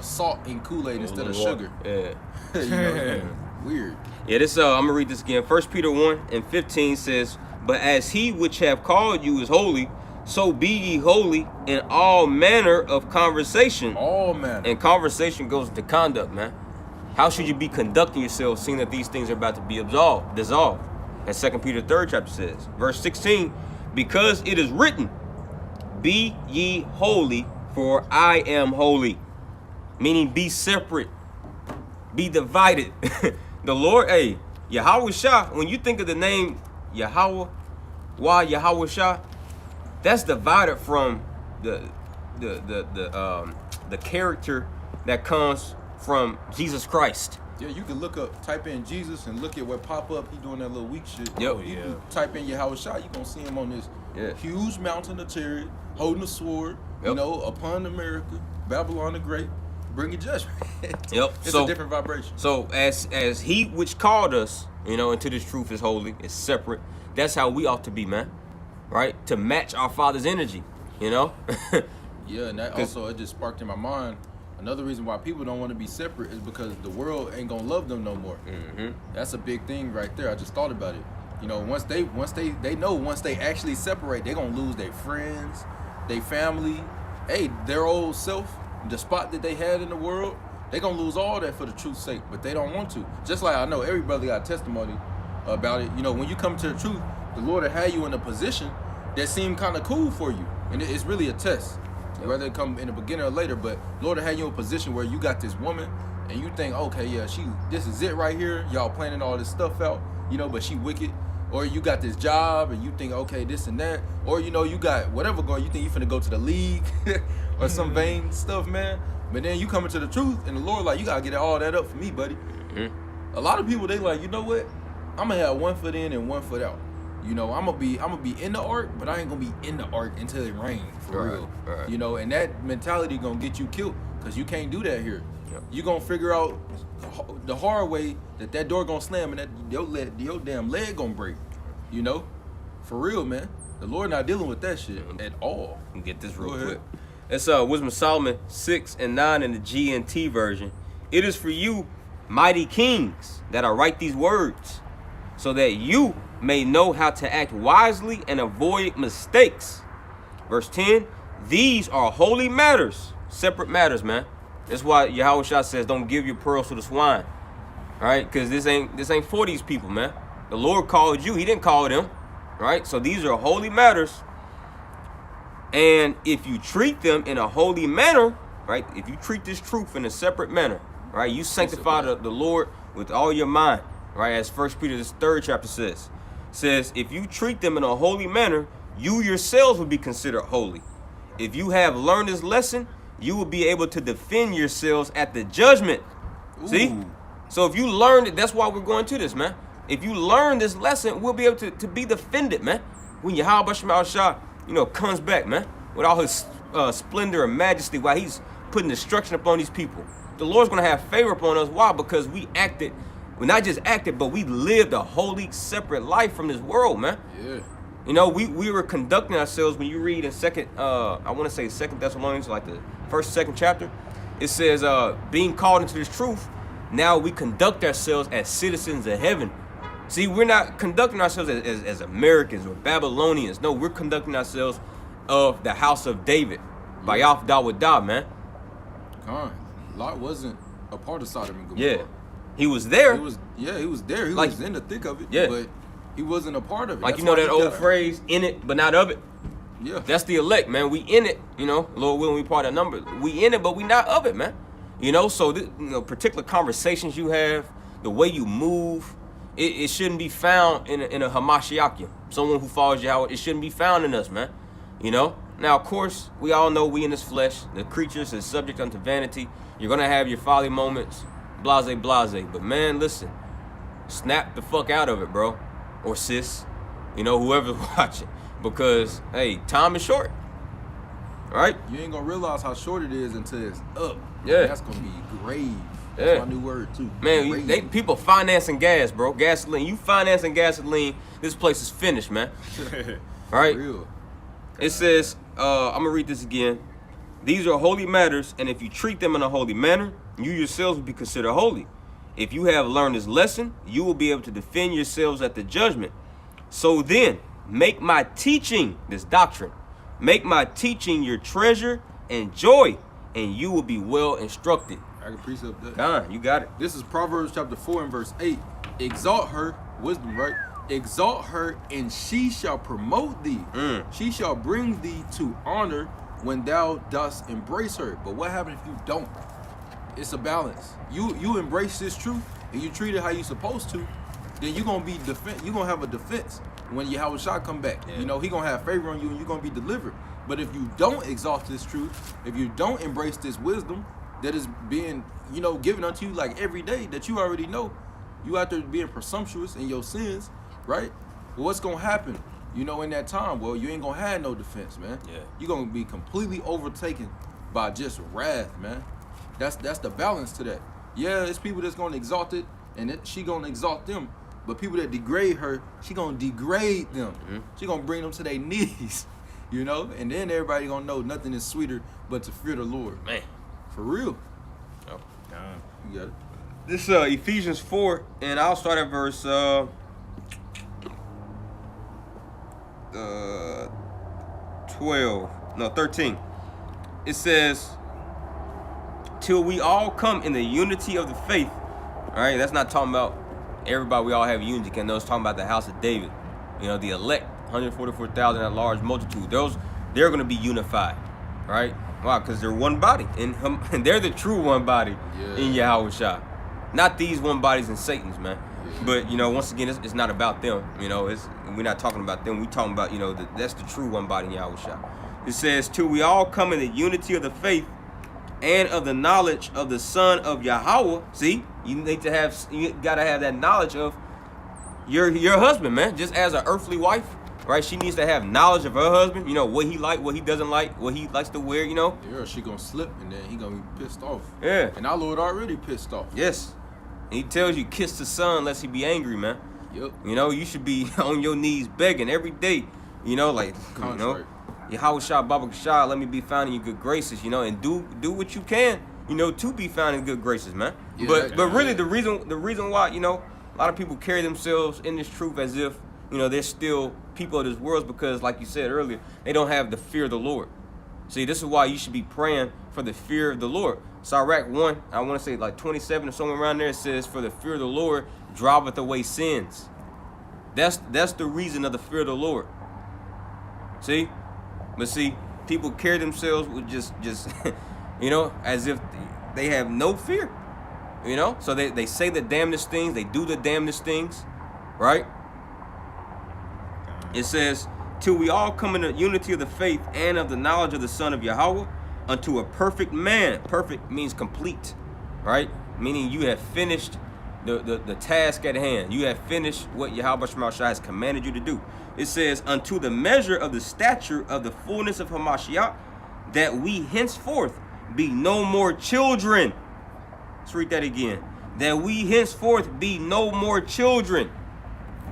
Speaker 3: salt in Kool-Aid instead of sugar.
Speaker 1: Yeah.
Speaker 3: You know, weird.
Speaker 1: Yeah, this I'm gonna read this again. 1 Peter 1:15 says, "But as He which have called you is holy, so be ye holy in all manner of conversation."
Speaker 3: All man.
Speaker 1: And conversation goes to conduct, man. How should you be conducting yourself, seeing that these things are about to be dissolved? As 2 Peter 3rd chapter says. Verse 16, because it is written, be ye holy, for I am holy. Meaning be separate, be divided. The Lord, hey, Yahweh Shah, when you think of the name Yahweh, why Yahweh Shah, that's divided from the character that comes from Jesus Christ.
Speaker 3: Yeah, you can type in Jesus and look at what pop up. He doing that little weak shit.
Speaker 1: Yep.
Speaker 3: You can type in Yahweh Shah, you gonna see him on this huge mountain of chariot, holding a sword, you know, upon America, Babylon the Great, bringing judgment.
Speaker 1: Yep.
Speaker 3: It's a different vibration.
Speaker 1: So as he which called us, you know, into this truth is holy, is separate. That's how we ought to be, man. Right? To match our Father's energy, you know?
Speaker 3: Yeah, and that also, it just sparked in my mind. Another reason why people don't want to be separate is because the world ain't gonna love them no more. That's a big thing right there. I just thought about it. You know, once they know once they actually separate, they're gonna lose their friends, their family, their old self, the spot that they had in the world. They're gonna lose all that for the truth's sake, but they don't want to. Just like I know every brother got testimony about it. You know, when you come to the truth, the Lord will have you in a position that seem kind of cool for you, and it's really a test. Whether it come in the beginning or later, but Lord will have you in a position where you got this woman and you think, okay, yeah, this is it right here. Y'all planning all this stuff out, you know, but she wicked. Or you got this job and you think, okay, this and that. Or, you know, you got whatever going, you think you finna go to the league or some vain stuff, man. But then you come into the truth and the Lord like, you gotta get all that up for me, buddy. A lot of people, they like, you know what? I'm gonna have 1 foot in and 1 foot out. You know, I'm gonna be in the ark, but I ain't gonna be in the ark until it rains, for real.
Speaker 1: Right.
Speaker 3: You know, and that mentality gonna get you killed, because you can't do that here. You gonna figure out the hard way that door gonna slam and that your damn leg gonna break. You know, for real, man. The Lord not dealing with that shit at all.
Speaker 1: Get this real quick. It's Wisdom of Solomon 6 and 9 in the GNT version. It is for you, mighty kings, that I write these words, so that you may know how to act wisely and avoid mistakes. Verse 10, these are holy matters, separate matters, man. That's why Yahweh Shah says, don't give your pearls to the swine. All right, because this ain't for these people, man. The Lord called you, he didn't call them. Right? So these are holy matters. And if you treat them in a holy manner, right? If you treat this truth in a separate manner, right? You sanctify the Lord with all your mind, right? As 1 Peter, this 3rd chapter says, if you treat them in a holy manner, you yourselves will be considered holy. If you have learned this lesson, you will be able to defend yourselves at the judgment. Ooh. See? So if you learned it, that's why we're going to this, man. If you learn this lesson, we'll be able to be defended, man. When Yahweh Shah, you know, comes back, man, with all his splendor and majesty, while he's putting destruction upon these people. The Lord's going to have favor upon us. Why? Because we not just acted, but we lived a holy, separate life from this world, man.
Speaker 3: Yeah.
Speaker 1: You know, we were conducting ourselves. When you read in I want to say 2 Thessalonians, like the 1st, 2nd chapter, it says, being called into this truth, now we conduct ourselves as citizens of heaven. See, we're not conducting ourselves as Americans or Babylonians. No, we're conducting ourselves of the house of David, by Yahweh Dawadah, man.
Speaker 3: Lot wasn't a part of Sodom and Gomorrah.
Speaker 1: Yeah, he was there.
Speaker 3: He was there. He
Speaker 1: like,
Speaker 3: was in the thick of it.
Speaker 1: Yeah.
Speaker 3: But he wasn't a part of it.
Speaker 1: Like,
Speaker 3: That's
Speaker 1: you know that old
Speaker 3: got
Speaker 1: phrase, in it but not of it.
Speaker 3: Yeah.
Speaker 1: That's the elect, man. We in it, you know. Lord willing, we part of that number. We in it, but we not of it, man. You know, so particular conversations you have, the way you move, it shouldn't be found in a Hamashiach, someone who follows Yahweh. It shouldn't be found in us, man. You know. Now, of course, we all know we in this flesh. The creatures is subject unto vanity. You're gonna have your folly moments, blase, blase. But man, listen, snap the fuck out of it, bro, or sis. You know, whoever's watching, because hey, time is short. All right.
Speaker 3: You ain't gonna realize how short it is until it's up.
Speaker 1: Yeah.
Speaker 3: That's gonna be grave. That's my new word too.
Speaker 1: Man, people financing gas, bro. Gasoline. You financing gasoline, this place is finished, man. All right.
Speaker 3: Real.
Speaker 1: It says, I'm gonna read this again. These are holy matters, and if you treat them in a holy manner, you yourselves will be considered holy. If you have learned this lesson, you will be able to defend yourselves at the judgment. So then, make my teaching, this doctrine, make my teaching your treasure and joy, and you will be well instructed.
Speaker 3: I can precept that.
Speaker 1: God, you got it.
Speaker 3: This is Proverbs chapter 4 and verse 8. Exalt her, wisdom, right? Exalt her, and she shall promote thee. She shall bring thee to honor when thou dost embrace her. But what happens if you don't? It's a balance. You embrace this truth and you treat it how you supposed to, then you're gonna be you're gonna have a defense when Yahweh Shah come back.
Speaker 1: Yeah.
Speaker 3: You know, he gonna have favor on you and you're gonna be delivered. But if you don't exalt this truth, if you don't embrace this wisdom, that is being, given unto you like every day that you already know. You out there being presumptuous in your sins, right? Well, what's gonna happen? In that time, well, you ain't gonna have no defense, man.
Speaker 1: Yeah.
Speaker 3: You're gonna be completely overtaken by just wrath, man. That's the balance to that. Yeah, it's people that's gonna exalt it, and she gonna exalt them. But people that degrade her, she gonna degrade them.
Speaker 1: Mm-hmm.
Speaker 3: She gonna bring them to their knees, And then everybody gonna know nothing is sweeter but to fear the Lord.
Speaker 1: Man.
Speaker 3: For real.
Speaker 1: Oh.
Speaker 3: You got it.
Speaker 1: This Ephesians 4, and I'll start at verse 13. It says, till we all come in the unity of the faith. All right, that's not talking about everybody, we all have unity. No, it's talking about the house of David. The elect, 144,000 at large multitude. They're going to be unified, right? Why? Because they're one body, and they're the true one body in Yahushua. Not these one bodies in Satan's, man. But once again, it's not about them. We're not talking about them. We're talking about that's the true one body in Yahushua. It says, till we all come in the unity of the faith and of the knowledge of the Son of Yahweh. See, you gotta have that knowledge of your husband, man. Just as an earthly wife, right? She needs to have knowledge of her husband. What he like, what he doesn't like, what he likes to wear.
Speaker 3: Yeah, she gonna slip, and then he gonna be pissed off.
Speaker 1: Yeah.
Speaker 3: And our Lord already pissed off.
Speaker 1: Yes. And he tells you, kiss the son lest he be angry, man.
Speaker 3: Yep.
Speaker 1: You should be on your knees begging every day.
Speaker 3: Contrary.
Speaker 1: Yahushua Baba Shah, let me be found in your good graces, and do what you can, to be found in good graces, man.
Speaker 3: Yeah,
Speaker 1: but really the reason why, a lot of people carry themselves in this truth as if, they're still people of this world is because, like you said earlier, they don't have the fear of the Lord. See, this is why you should be praying for the fear of the Lord. Sirach 1, I want to say like 27 or somewhere around there, it says, for the fear of the Lord driveth away sins. That's the reason of the fear of the Lord. See? But see, people carry themselves with just as if they have no fear. So they say the damnedest things, they do the damnedest things, right? It says, till we all come in the unity of the faith and of the knowledge of the Son of Yahweh, unto a perfect man. Perfect means complete, right? Meaning you have finished the task at hand. You have finished what Yahweh Shema Shai has commanded you to do. It says, unto the measure of the stature of the fullness of Hamashiach, that we henceforth be no more children. Let's read that again. That we henceforth be no more children.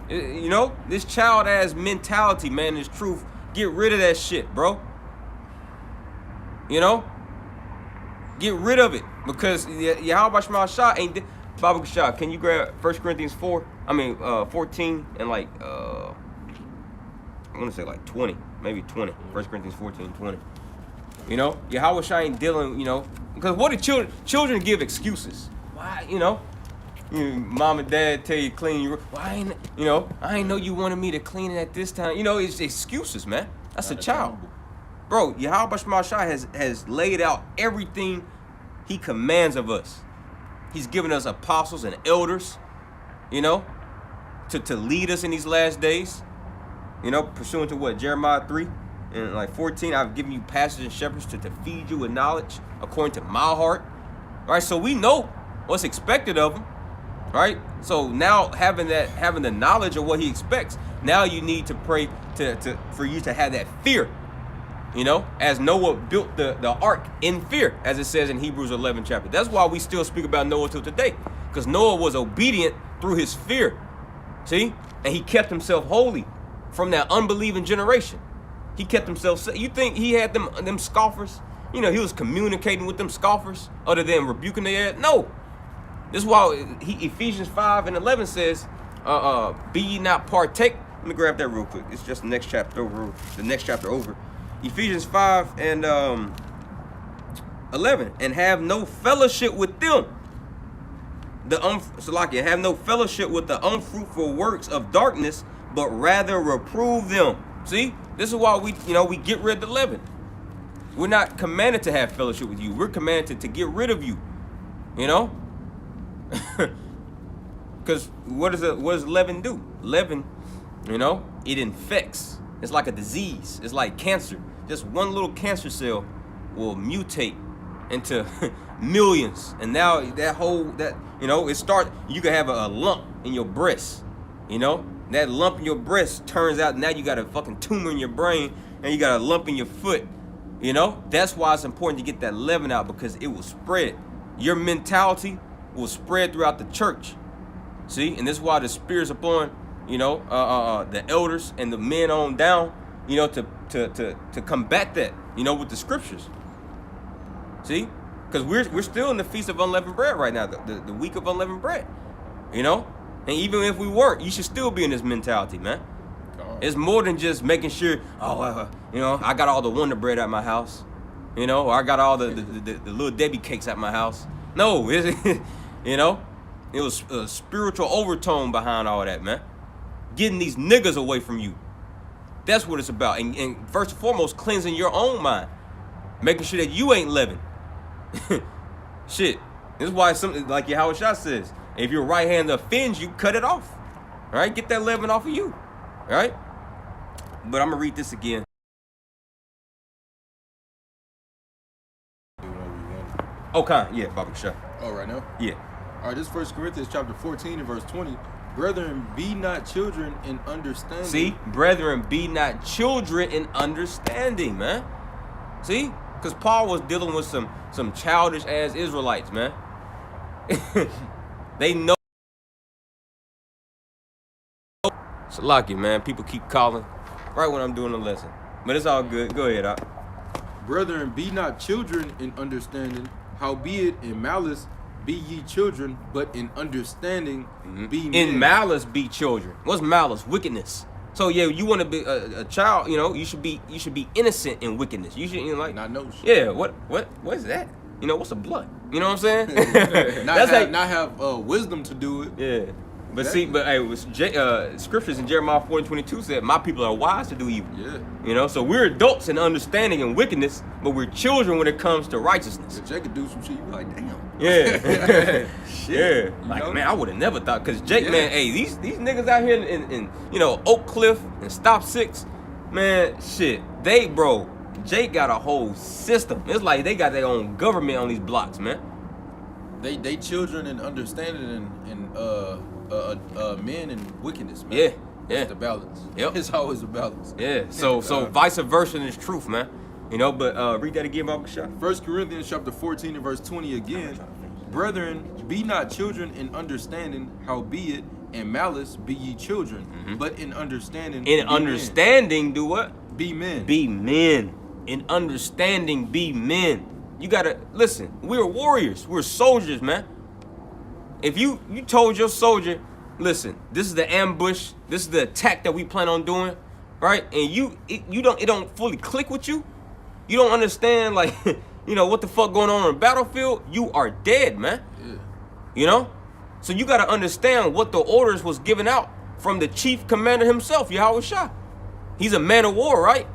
Speaker 1: This child-ass mentality, man, is truth. Get rid of that shit, bro. Get rid of it. Because Yahweh Shema Shah ain't... Baba Shah, can you grab 1 Corinthians 14 and I want to say like 20, maybe 20. 1 Corinthians 14, 20. Yahweh Shah ain't dealing, because what do children give excuses? Why, mom and dad tell you clean your room. Why ain't, I ain't know you wanted me to clean it at this time. It's excuses, man. That's a child. Bro, Yahweh Shema Shah has laid out everything he commands of us. He's given us apostles and elders, to lead us in these last days. Pursuant to what? Jeremiah 3 and 14, I've given you pastors and shepherds to feed you with knowledge according to my heart. All right, so we know what's expected of them. Right? So now having the knowledge of what he expects, now you need to pray for you to have that fear. As Noah built the ark in fear, as it says in Hebrews 11 chapter. That's why we still speak about Noah till today. Because Noah was obedient through his fear. See? And he kept himself holy from that unbelieving generation. He kept himself... You think he had them scoffers? He was communicating with them scoffers other than rebuking their ass? No. This is why Ephesians 5 and 11 says, be ye not partake. Let me grab that real quick. It's just the next chapter over. Ephesians 5 and 11. And have no fellowship with them. Have no fellowship with the unfruitful works of darkness, but rather reprove them. See? This is why we get rid of the leaven. We're not commanded to have fellowship with you. We're commanded to get rid of you. Because what does leaven do? Leaven, it infects. It's like a disease. It's like cancer. Just one little cancer cell will mutate into millions, and now it start. You can have a lump in your breast, that lump in your breast turns out now you got a fucking tumor in your brain, and you got a lump in your foot. That's why it's important to get that leaven out, because it will spread. Your mentality will spread throughout the church. See, and this is why the Spirit's upon the elders and the men on down, to combat that, with the scriptures. See, because we're still in the Feast of Unleavened Bread right now, the week of Unleavened Bread, and even if we weren't, you should still be in this mentality, man. It's more than just making sure, I got all the Wonder Bread at my house, or I got all the little Debbie cakes at my house. No, it was a spiritual overtone behind all that, man. Getting these niggas away from you. That's what it's about. And first and foremost, cleansing your own mind. Making sure that you ain't living. Shit. This is why something like Yahweh Shah says, if your right hand offends you, cut it off. All right? Get that leaven off of you. All right? But I'm going to read this again. Okay. Yeah, Baba Shah.
Speaker 3: Oh, right now?
Speaker 1: Yeah.
Speaker 3: All right, this is 1 Corinthians chapter 14 and verse 20. Brethren, be not children in understanding.
Speaker 1: See? Brethren, be not children in understanding, man. See? Because Paul was dealing with some childish-ass Israelites, man. They know. Salaki, man. People keep calling right when I'm doing the lesson. But it's all good. Go ahead, Doc.
Speaker 3: Brethren, be not children in understanding. Howbeit in malice be ye children, but in understanding be men.
Speaker 1: In malice be children. What's malice? Wickedness. So yeah, you want to be a child, you should be innocent in wickedness. You should
Speaker 3: not know shit.
Speaker 1: Yeah, what is that? What's a blood? You know what I'm saying?
Speaker 3: not have wisdom to do it.
Speaker 1: Yeah. But exactly. Scriptures in Jeremiah 4:22 said, "My people are wise to do evil."
Speaker 3: Yeah.
Speaker 1: So we're adults in understanding and wickedness, but we're children when it comes to righteousness.
Speaker 3: If Jake could do some shit, you be like, damn.
Speaker 1: Yeah.
Speaker 3: Shit.
Speaker 1: Yeah. Like, man, I would have never thought, because Jake, man, hey, these niggas out here in Oak Cliff and Stop 6, man, shit, Jake got a whole system. It's like they got their own government on these blocks, man.
Speaker 3: They children in understanding and men and wickedness, man.
Speaker 1: Yeah.
Speaker 3: It's the balance.
Speaker 1: Yep.
Speaker 3: It's always a balance.
Speaker 1: Yeah. So vice versa is truth, man. But read that again, Baba Shah.
Speaker 3: 1 Corinthians chapter 14 and verse 20 again. Brethren, be not children in understanding, howbeit in malice be ye children, but in understanding
Speaker 1: in understanding, do what?
Speaker 3: Be men.
Speaker 1: Be men. In understanding, be men. You gotta listen. We're warriors. We're soldiers, man. If you told your soldier, listen, this is the ambush, this is the attack that we plan on doing, right? And it don't fully click with you. You don't understand, like, what the fuck going on the battlefield. You are dead, man.
Speaker 3: Yeah.
Speaker 1: So you gotta understand what the orders was given out from the chief commander himself, Yahweh Shah. He's a man of war, right?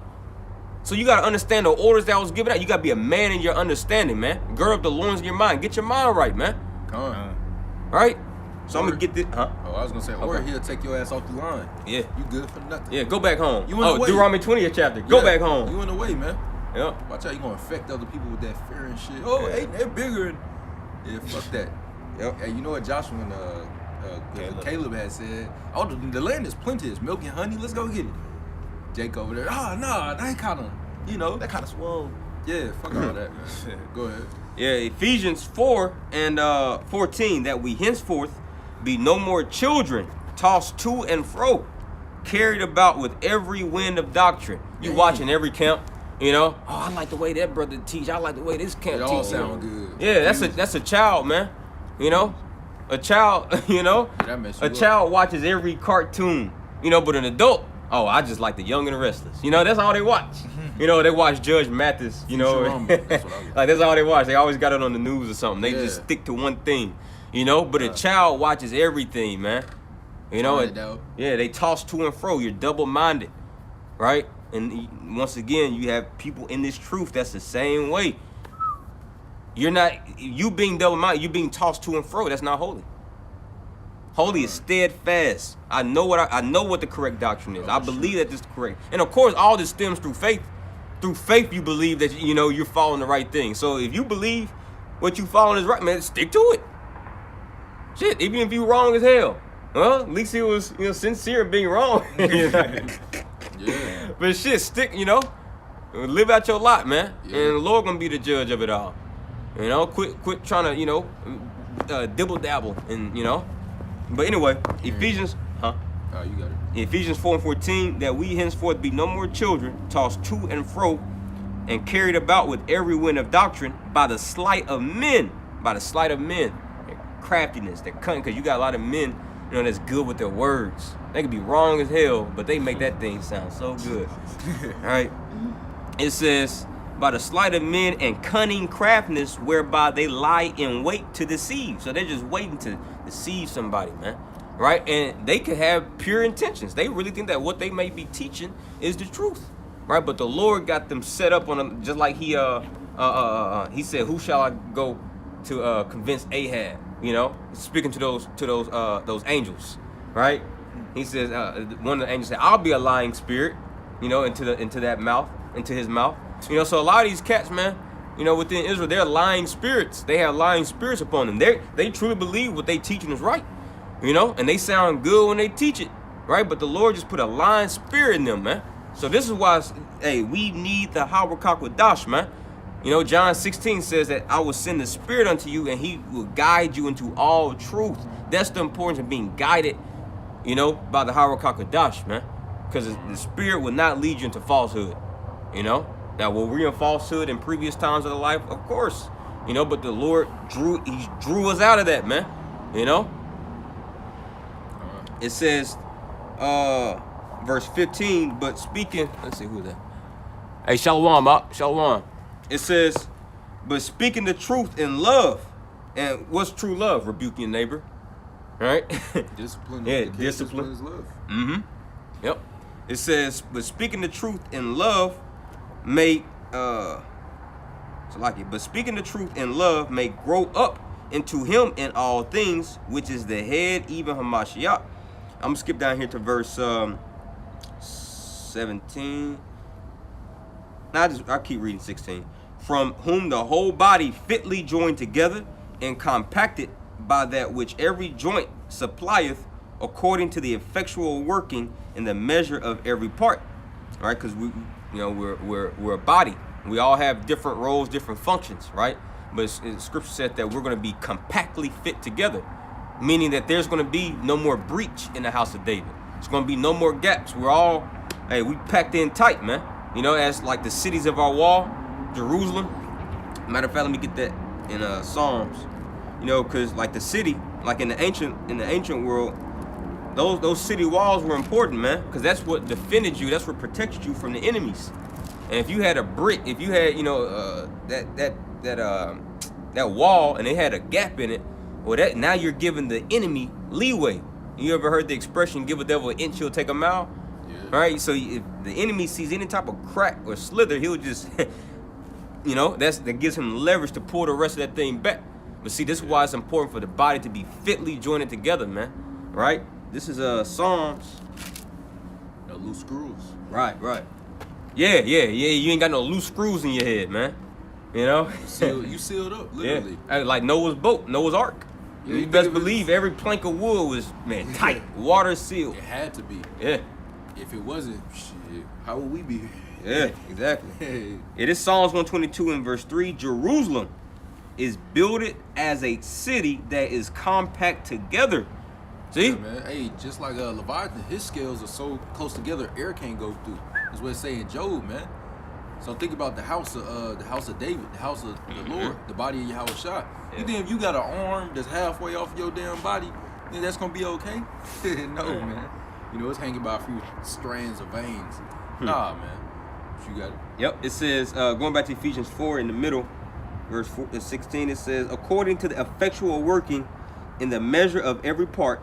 Speaker 1: So you gotta understand the orders that was given out. You gotta be a man in your understanding, man. Gird up the loins of your mind. Get your mind right, man.
Speaker 3: Come on.
Speaker 1: Right? So I'm gonna get this, huh?
Speaker 3: Oh, I was gonna say, or he'll take your ass off the line.
Speaker 1: Yeah.
Speaker 3: You good for nothing.
Speaker 1: Yeah, go back home.
Speaker 3: You in the way.
Speaker 1: Deuteronomy 20th chapter. Go back home.
Speaker 3: You in the way, man.
Speaker 1: Yep.
Speaker 3: Watch out, you gonna infect other people with that fear and shit. Oh,
Speaker 1: Yeah.
Speaker 3: they're bigger. Yeah, fuck that.
Speaker 1: Yep.
Speaker 3: Hey, you know what Joshua and Caleb had said? Oh, the land is plenty. It's milk and honey. Let's go get it. Jake over there. Oh, no, that kind of,
Speaker 4: That kind of swole.
Speaker 3: Yeah, fuck all that, man. Go ahead.
Speaker 1: Yeah, Ephesians 4 and 14, that we henceforth be no more children, tossed to and fro, carried about with every wind of doctrine. You watching every camp, oh, I like the way that brother teach. I like the way this camp
Speaker 3: It
Speaker 1: teach.
Speaker 3: all sound good.
Speaker 1: Yeah, that's a child, man. A child,
Speaker 3: that mess you
Speaker 1: a
Speaker 3: up.
Speaker 1: child watches every cartoon, but an adult, oh, I just like the Young and the Restless. That's all they watch. They watch Judge Mathis,
Speaker 3: Futurama. That's what I was.
Speaker 1: like that's all they watch. They always got it on the news or something. They
Speaker 3: Yeah.
Speaker 1: just stick to one thing, But a child watches everything, man. They toss to and fro. You're double-minded, right? And once again, you have people in this truth that's the same way. You being double-minded, you being tossed to and fro. That's not holy. Holy is steadfast. I know what the correct doctrine is. I believe that this is correct. And of course, all this stems through faith. Through faith, you believe that you're following the right thing. So if you believe what you following is right, man, stick to it. Shit, even if you wrong as hell. Well, at least he was, sincere in being wrong.
Speaker 3: Yeah.
Speaker 1: But shit, stick, live out your lot, man.
Speaker 3: Yeah.
Speaker 1: And the Lord gonna be the judge of it all. Quit trying to, dibble dabble and, But anyway, Ephesians,
Speaker 3: Oh, you got it.
Speaker 1: Ephesians 4:14, that we henceforth be no more children, tossed to and fro, and carried about with every wind of doctrine by the sleight of men, their craftiness, their cunning, because you got a lot of men, that's good with their words. They can be wrong as hell, but they make that thing sound so good. All right. It says, by the sleight of men and cunning craftiness, whereby they lie in wait to deceive. So they're just waiting to deceive somebody, man. Right? And they could have pure intentions. They really think that what they may be teaching is the truth. Right? But the Lord got them set up on them, just like he said, who shall I go to convince Ahab? Speaking to those angels, right? He says, one of the angels said, I'll be a lying spirit, into his mouth. So a lot of these cats, man, within Israel, they're lying spirits. They have lying spirits upon them. They truly believe what they teaching is right, and they sound good when they teach it, right? But the Lord just put a lying spirit in them, man. So this is why, we need the Hawarakakadash, man. John 16 says that I will send the Spirit unto you and he will guide you into all truth. That's the importance of being guided, by the Hawarakakadash, man. Because the Spirit will not lead you into falsehood, Now, were we in falsehood in previous times of the life? Of course, but the Lord drew us out of that, man, It says, verse 15, but speaking, let's see, who is that? Hey, Shalom, Shalom. It says, but speaking the truth in love. And what's true love? Rebuke your neighbor. All right?
Speaker 3: Discipline.
Speaker 1: Yeah,
Speaker 3: The kid's
Speaker 1: discipline.
Speaker 3: is love.
Speaker 1: Mm-hmm. Yep. It says, but speaking the truth in love may, but speaking the truth in love may grow up into him in all things, which is the head, even Hamashiach. I'm going to skip down here to verse 17. I'll keep reading 16. From whom the whole body fitly joined together and compacted by that which every joint supplieth, according to the effectual working in the measure of every part. All right, because we're a body. We all have different roles, different functions, right? But Scripture said that we're going to be compactly fit together, meaning that there's going to be no more breach in the house of David. There's going to be no more gaps. We packed in tight, man. As like the cities of our wall, Jerusalem. Matter of fact, let me get that in Psalms. Because like the city, like in the ancient world, those city walls were important, man. Because that's what defended you. That's what protected you from the enemies. And if you had a brick, if you had that wall and it had a gap in it, well, now you're giving the enemy leeway. You ever heard the expression, give a devil an inch, he'll take a mile? Yeah. Right? So if the enemy sees any type of crack or slither, he'll just, that gives him leverage to pull the rest of that thing back. But see, this is why it's important for the body to be fitly joined together, man. Right? This is Psalms.
Speaker 3: No loose screws.
Speaker 1: Right. Yeah. You ain't got no loose screws in your head, man.
Speaker 3: You sealed up, literally.
Speaker 1: Yeah. Like Noah's boat, Noah's Ark.
Speaker 3: Yeah,
Speaker 1: you best believe every plank of wood was, tight, water sealed.
Speaker 3: It had to be.
Speaker 1: Yeah.
Speaker 3: If it wasn't, shit, how would we be here?
Speaker 1: Yeah, exactly. It is Psalms 122 and verse 3. Jerusalem is builded as a city that is compact together. See?
Speaker 3: Yeah, man. Hey, just like Leviathan, his scales are so close together, air can't go through. That's what it's saying, Job, man. So think about the house of David, the house of the Lord, the body of Yahweh Shai.
Speaker 1: Yeah.
Speaker 3: You think if you got an arm that's halfway off your damn body, then that's gonna be okay? No, man. It's hanging by a few strands of veins. Nah, man. You got it.
Speaker 1: Yep. It says, going back to Ephesians 4 in the middle, verse 16, it says, according to the effectual working in the measure of every part,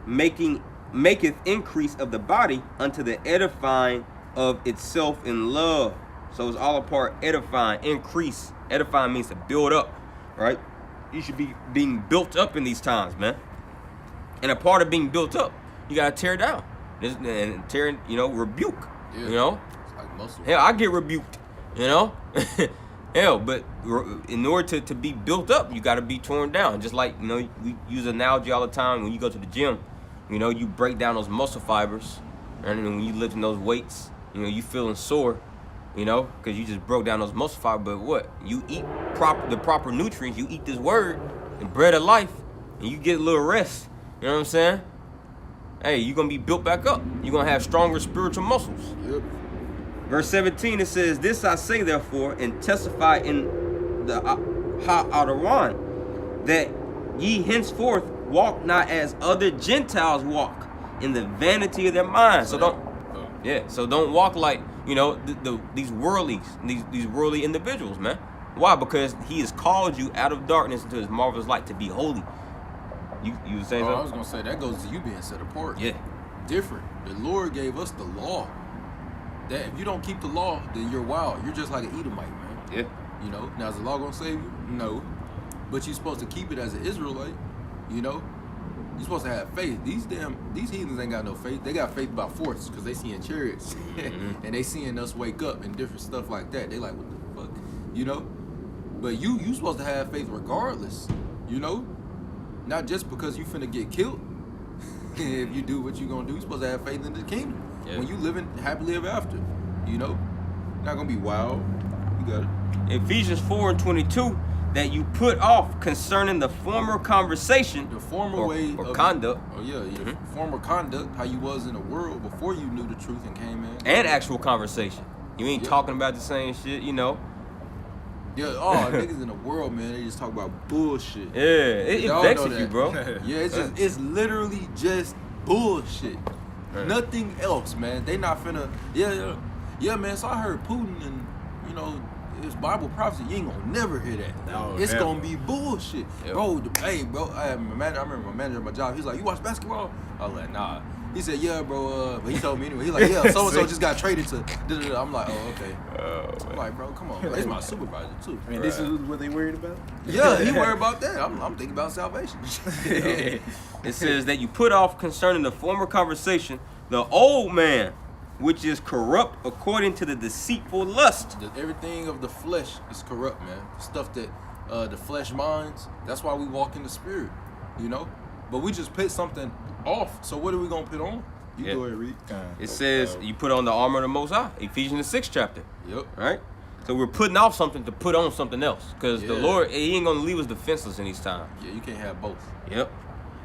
Speaker 1: maketh increase of the body unto the edifying of itself in love. So it's all a part, edifying, increase. Edifying means to build up, right? You should be being built up in these times, man. And a part of being built up, you gotta tear down. And rebuke.
Speaker 3: Yeah. It's like muscle.
Speaker 1: Hell, I get rebuked, and Hell, but in order to be built up, you got to be torn down. Just like, you know, we use an analogy all the time when you go to the gym. You know, you break down those muscle fibers, and when you lifting those weights, you know, you feeling sore, you know, because you just broke down those muscle fibers. But what? You eat the proper nutrients. You eat this word, the bread of life, and you get a little rest. You know what I'm saying? Hey, you're going to be built back up. You're going to have stronger spiritual muscles.
Speaker 3: Yep.
Speaker 1: Verse 17, it says, "This I say, therefore, and testify in the Ha-Adawan, that ye henceforth walk not as other Gentiles walk, in the vanity of their minds." So don't walk like, you know, these worldly individuals, man. Why? Because he has called you out of darkness into his marvelous light to be holy. You were saying
Speaker 3: I
Speaker 1: something?
Speaker 3: was gonna say that goes to you being set apart.
Speaker 1: Yeah.
Speaker 3: Different. The Lord gave us the law. That if you don't keep the law, then you're wild. You're just like an Edomite, man.
Speaker 1: Yeah.
Speaker 3: You know. Now is the law gonna save you? No. But you're supposed to keep it as an Israelite. You know. You're supposed to have faith. These heathens ain't got no faith. They got faith by force because they seeing chariots and they seeing us wake up and different stuff like that. They like, what the fuck, you know? But you supposed to have faith regardless, you know? Not just because you finna get killed. If you do what you gonna do, you're supposed to have faith in the kingdom.
Speaker 1: Yeah.
Speaker 3: When you living happily ever after, you know? Not gonna be wild. You got it.
Speaker 1: Ephesians 4:22, that you put off concerning the former conversation,
Speaker 3: The former
Speaker 1: or,
Speaker 3: way
Speaker 1: or
Speaker 3: of
Speaker 1: conduct,
Speaker 3: Oh yeah, former conduct, how you was in the world before you knew the truth and came in.
Speaker 1: and actual conversation. You ain't
Speaker 3: Yeah.
Speaker 1: talking about the same shit, you know.
Speaker 3: Yeah, oh, niggas in the world, man, they just talk about bullshit.
Speaker 1: Yeah, it
Speaker 3: Y'all
Speaker 1: vexes
Speaker 3: know
Speaker 1: you,
Speaker 3: that.
Speaker 1: bro.
Speaker 3: Yeah, it's literally just bullshit.
Speaker 1: Right.
Speaker 3: Nothing else, man. They not finna. Yeah, man. So I heard Putin and you know it's Bible prophecy. You ain't gonna never hear that.
Speaker 4: No,
Speaker 3: it's
Speaker 4: never.
Speaker 3: gonna be bullshit,
Speaker 1: Yep.
Speaker 3: bro. Hey, bro. I remember my manager at my job. He's like, "You watch basketball?" I was like, "Nah." He said, "Yeah, bro." But he told me anyway. He's like, "Yeah, so and so just got traded to." Da-da-da. I'm like, "Oh, okay." I'm like, bro, come on. Bro. He's my supervisor too.
Speaker 4: I mean, this is what they worried about.
Speaker 3: Yeah, he worried about that. I'm thinking about salvation. You know?
Speaker 1: It says that you put off concerning the former conversation the old man, which is corrupt according to the deceitful lust.
Speaker 3: Everything of the flesh is corrupt, man. Stuff that the flesh minds. That's why we walk in the spirit, you know. But we just put something off. So what are we gonna put on? You
Speaker 1: Yeah.
Speaker 3: go ahead, read.
Speaker 1: It says you put on the armor of the Most High, Ephesians 6th chapter.
Speaker 3: Yep.
Speaker 1: Right? So we're putting off something to put on something else. Because the
Speaker 3: Yeah.
Speaker 1: Lord, he ain't gonna leave us defenseless in these times.
Speaker 3: Yeah, you can't have both.
Speaker 1: Yep.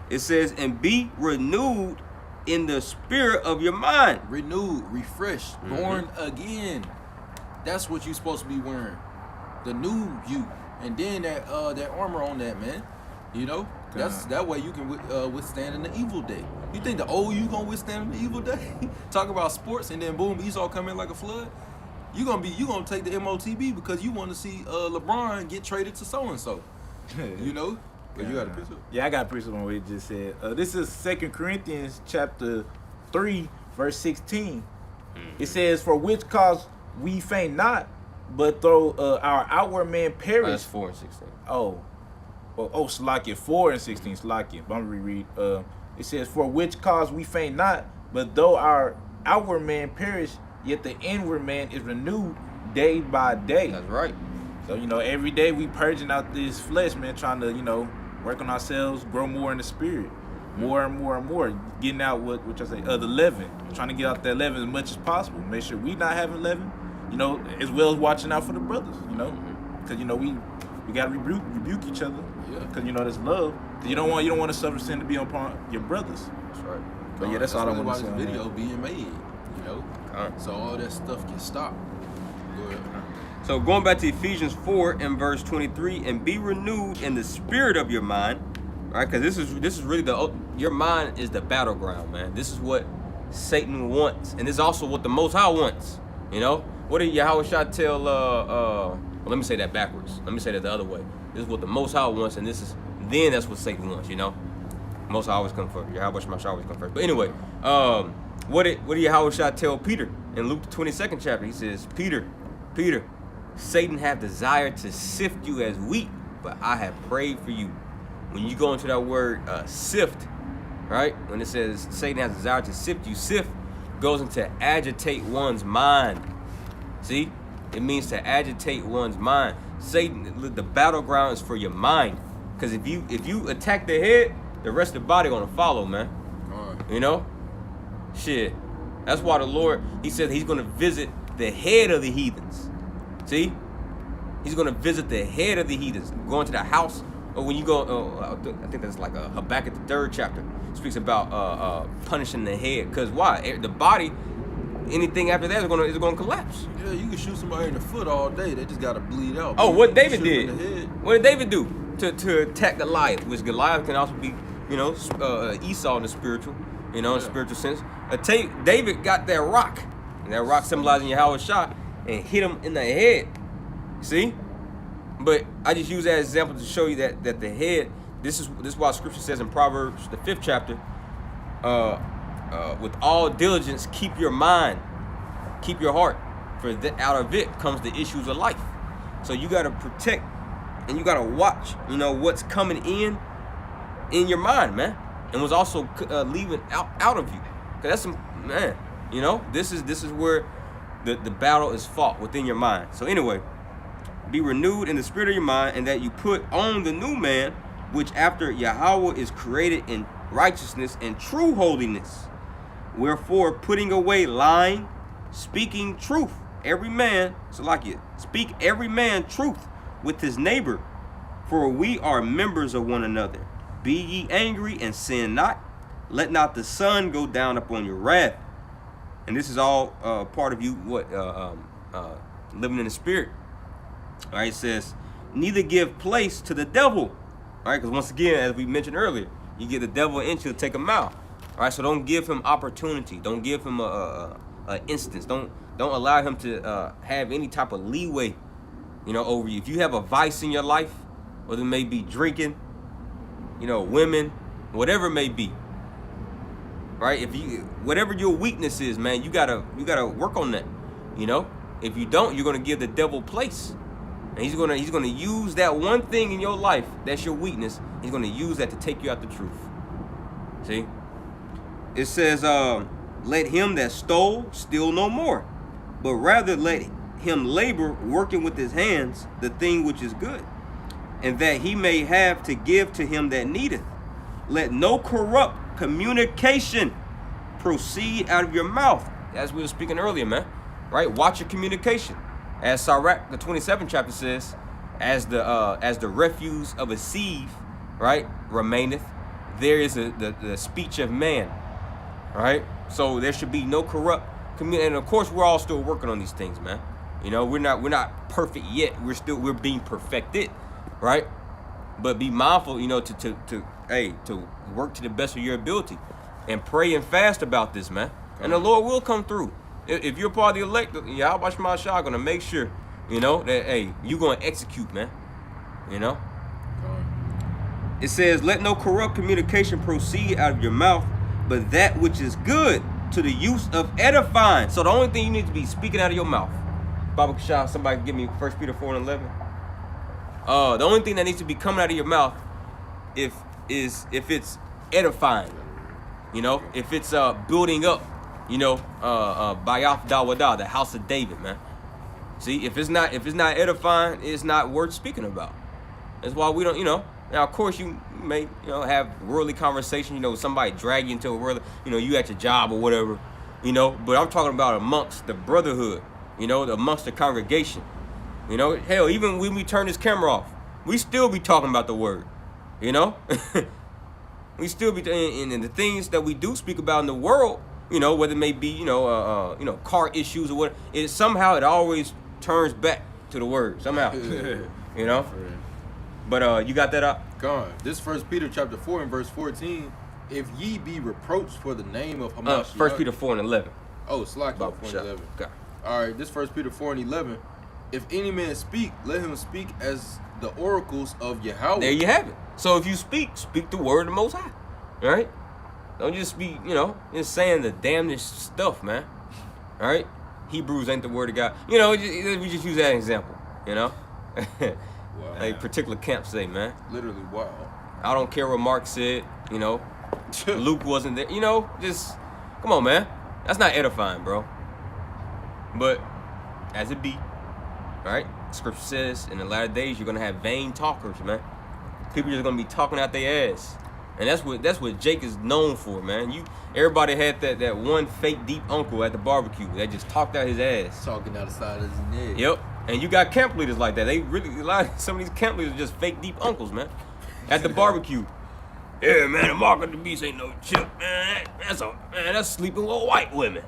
Speaker 1: It says, and be renewed in the spirit of your mind.
Speaker 3: Renewed, refreshed, born again. That's what you're supposed to be wearing. The new you, and then that armor on that, man. You know, that way you can withstand in the evil day. You think the old you gonna withstand in the evil day? Talk about sports, and then boom, Esau come in like a flood. You gonna take the MOTB because you want to see LeBron get traded to so and so. You know, but you got a picture.
Speaker 4: Yeah, I got a picture on what it just said. This is 2 Corinthians chapter 3, verse 16. It says, "For which cause we faint not, but though our outward man perish."
Speaker 1: That's 4 and 16.
Speaker 4: Slakia 4 and 16. Slakia. I'm gonna reread. It says, "For which cause we faint not, but though our outward man perish, yet the inward man is renewed day by day."
Speaker 1: That's right.
Speaker 4: So, you know, every day we purging out this flesh, man, trying to, you know, work on ourselves, grow more in the spirit. More and more and more. Getting out the leaven. Trying to get out that leaven as much as possible. Make sure we not having leaven, you know, as well as watching out for the brothers, you know. Because, you know, we got to rebuke each other.
Speaker 3: Yeah.
Speaker 4: Because, you know, there's love. You don't want to suffer sin to be upon your brothers.
Speaker 1: That's right.
Speaker 4: But yeah, that's all I
Speaker 3: really
Speaker 4: want to
Speaker 3: why
Speaker 4: say.
Speaker 3: this video being made, you know. So all that stuff can stop. Go ahead.
Speaker 1: So going back to Ephesians 4 and verse 23, and be renewed in the spirit of your mind, right? Because this is really your mind is the battleground, man. This is what Satan wants, and this is also what the Most High wants. You know, what did Yahushua tell? Well, let me say that backwards. Let me say that the other way. This is what the Most High wants, and that's what Satan wants. You know, Most High always come first. Yahushua always come first. But anyway, what did Yahushua tell Peter in Luke the 22nd chapter? He says, Peter, Satan hath desired to sift you as wheat, but I have prayed for you. When you go into that word sift, right? When it says Satan has desired to sift you, sift goes into agitate one's mind. See? It means to agitate one's mind. Satan, the battleground is for your mind. Because if you attack the head, the rest of the body gonna follow, man. You know? Shit. That's why the Lord, he said he's gonna visit the head of the heathens. See? He's gonna visit the head of the heathens. Going to the house, or when you go, I think that's like Habakkuk the 3rd chapter. It speaks about punishing the head. Because why? The body, anything after that is gonna collapse.
Speaker 3: Yeah, you can shoot somebody in the foot all day. They just gotta bleed out.
Speaker 1: Oh, what David
Speaker 3: Shoot
Speaker 1: did?
Speaker 3: them in the head.
Speaker 1: What did David do to attack Goliath? Which Goliath can also be, you know, Esau in the spiritual, you know, in spiritual sense. David got that rock, and that rock symbolizing Yahweh Shah, and hit him in the head. See? But I just use that example to show you that the head. This is why Scripture says in Proverbs the 5th chapter, with all diligence keep your mind, keep your heart, for out of it comes the issues of life. So you gotta protect and you gotta watch, you know, what's coming in your mind, man, and what's also leaving out of you. Cause that's some, man, you know, this is where the battle is fought within your mind. So anyway, be renewed in the spirit of your mind, and that you put on the new man, which after Yahweh is created in righteousness and true holiness. Wherefore, putting away lying, speaking truth, every man, speak every man truth with his neighbor, for we are members of one another. Be ye angry and sin not. Let not the sun go down upon your wrath. And this is all part of you living in the spirit. All right, it says, neither give place to the devil. All right, because once again, as we mentioned earlier, you get the devil an inch, he'll take him out. All right, so don't give him opportunity. Don't give him a instance. Don't allow him to have any type of leeway, you know, over you. If you have a vice in your life, whether it may be drinking, you know, women, whatever it may be, right? Whatever your weakness is, man, you gotta work on that. You know, if you don't, you're gonna give the devil place. And he's gonna use that one thing in your life that's your weakness. He's gonna use that to take you out the truth. See? It says, let him that stole steal no more, but rather let him labor, working with his hands the thing which is good, and that he may have to give to him that needeth. Let no corrupt communication proceed out of your mouth. As we were speaking earlier, man. Right? Watch your communication. As Sirach, the 27th chapter says, as the refuse of a sieve, right, remaineth, there is the speech of man. Right? So there should be no corrupt communication. And of course, we're all still working on these things, man. You know, we're not perfect yet. We're being perfected, right? But be mindful, you know, to work to the best of your ability, and pray and fast about this, man. And the Lord will come through. If you're part of the elect, Yahweh Shema Shah gonna make sure, you know, that, hey, you gonna execute, man. You know? It says, let no corrupt communication proceed out of your mouth, but that which is good to the use of edifying. So the only thing you need to be speaking out of your mouth. Baba Shah, somebody give me 1 Peter 4:11. The only thing that needs to be coming out of your mouth if it's edifying, you know, if it's building up, you know, Bayath Dawada, the house of David, man. See, if it's not edifying, it's not worth speaking about. That's why we don't, you know. Now, of course, you may, you know, have worldly conversation. You know, somebody drag you into a world, you know, you at your job or whatever, you know. But I'm talking about amongst the brotherhood, you know, amongst the congregation. You know, hell, even when we turn this camera off, we still be talking about the word, you know. We still be, and the things that we do speak about in the world, you know, whether it may be, you know, car issues or what, it always turns back to the word somehow, you know. But you got that up?
Speaker 3: God, this 1 Peter chapter 4 and verse 14. If ye be reproached for the name of Hamashiach.
Speaker 1: 1 Peter 4:11.
Speaker 3: Oh, Slack 4:11.
Speaker 1: Okay.
Speaker 3: All right, this 1 Peter 4:11. If any man speak, let him speak as the oracles of Yahweh.
Speaker 1: There you have it. So if you speak the word of the Most High. All right? Don't just be, you know, just saying the damnedest stuff, man. All right? Hebrews ain't the word of God. You know, we just use that as an example, you know?
Speaker 3: Wow.
Speaker 1: Like particular camps say, man.
Speaker 3: Literally, wow.
Speaker 1: I don't care what Mark said, you know. Luke wasn't there. You know, just, come on, man. That's not edifying, bro. But, as it be, All right, Scripture says in the latter days you're gonna have vain talkers, man. People just gonna be talking out their ass, and that's what Jake is known for, man. Everybody had that one fake deep uncle at the barbecue that just talked out his ass.
Speaker 3: Talking out the side of his neck.
Speaker 1: Yep, and you got camp leaders like that. They really some of these camp leaders are just fake deep uncles, man. At the barbecue, yeah, man, the mark of the beast ain't no chip, man. That's sleeping with white women.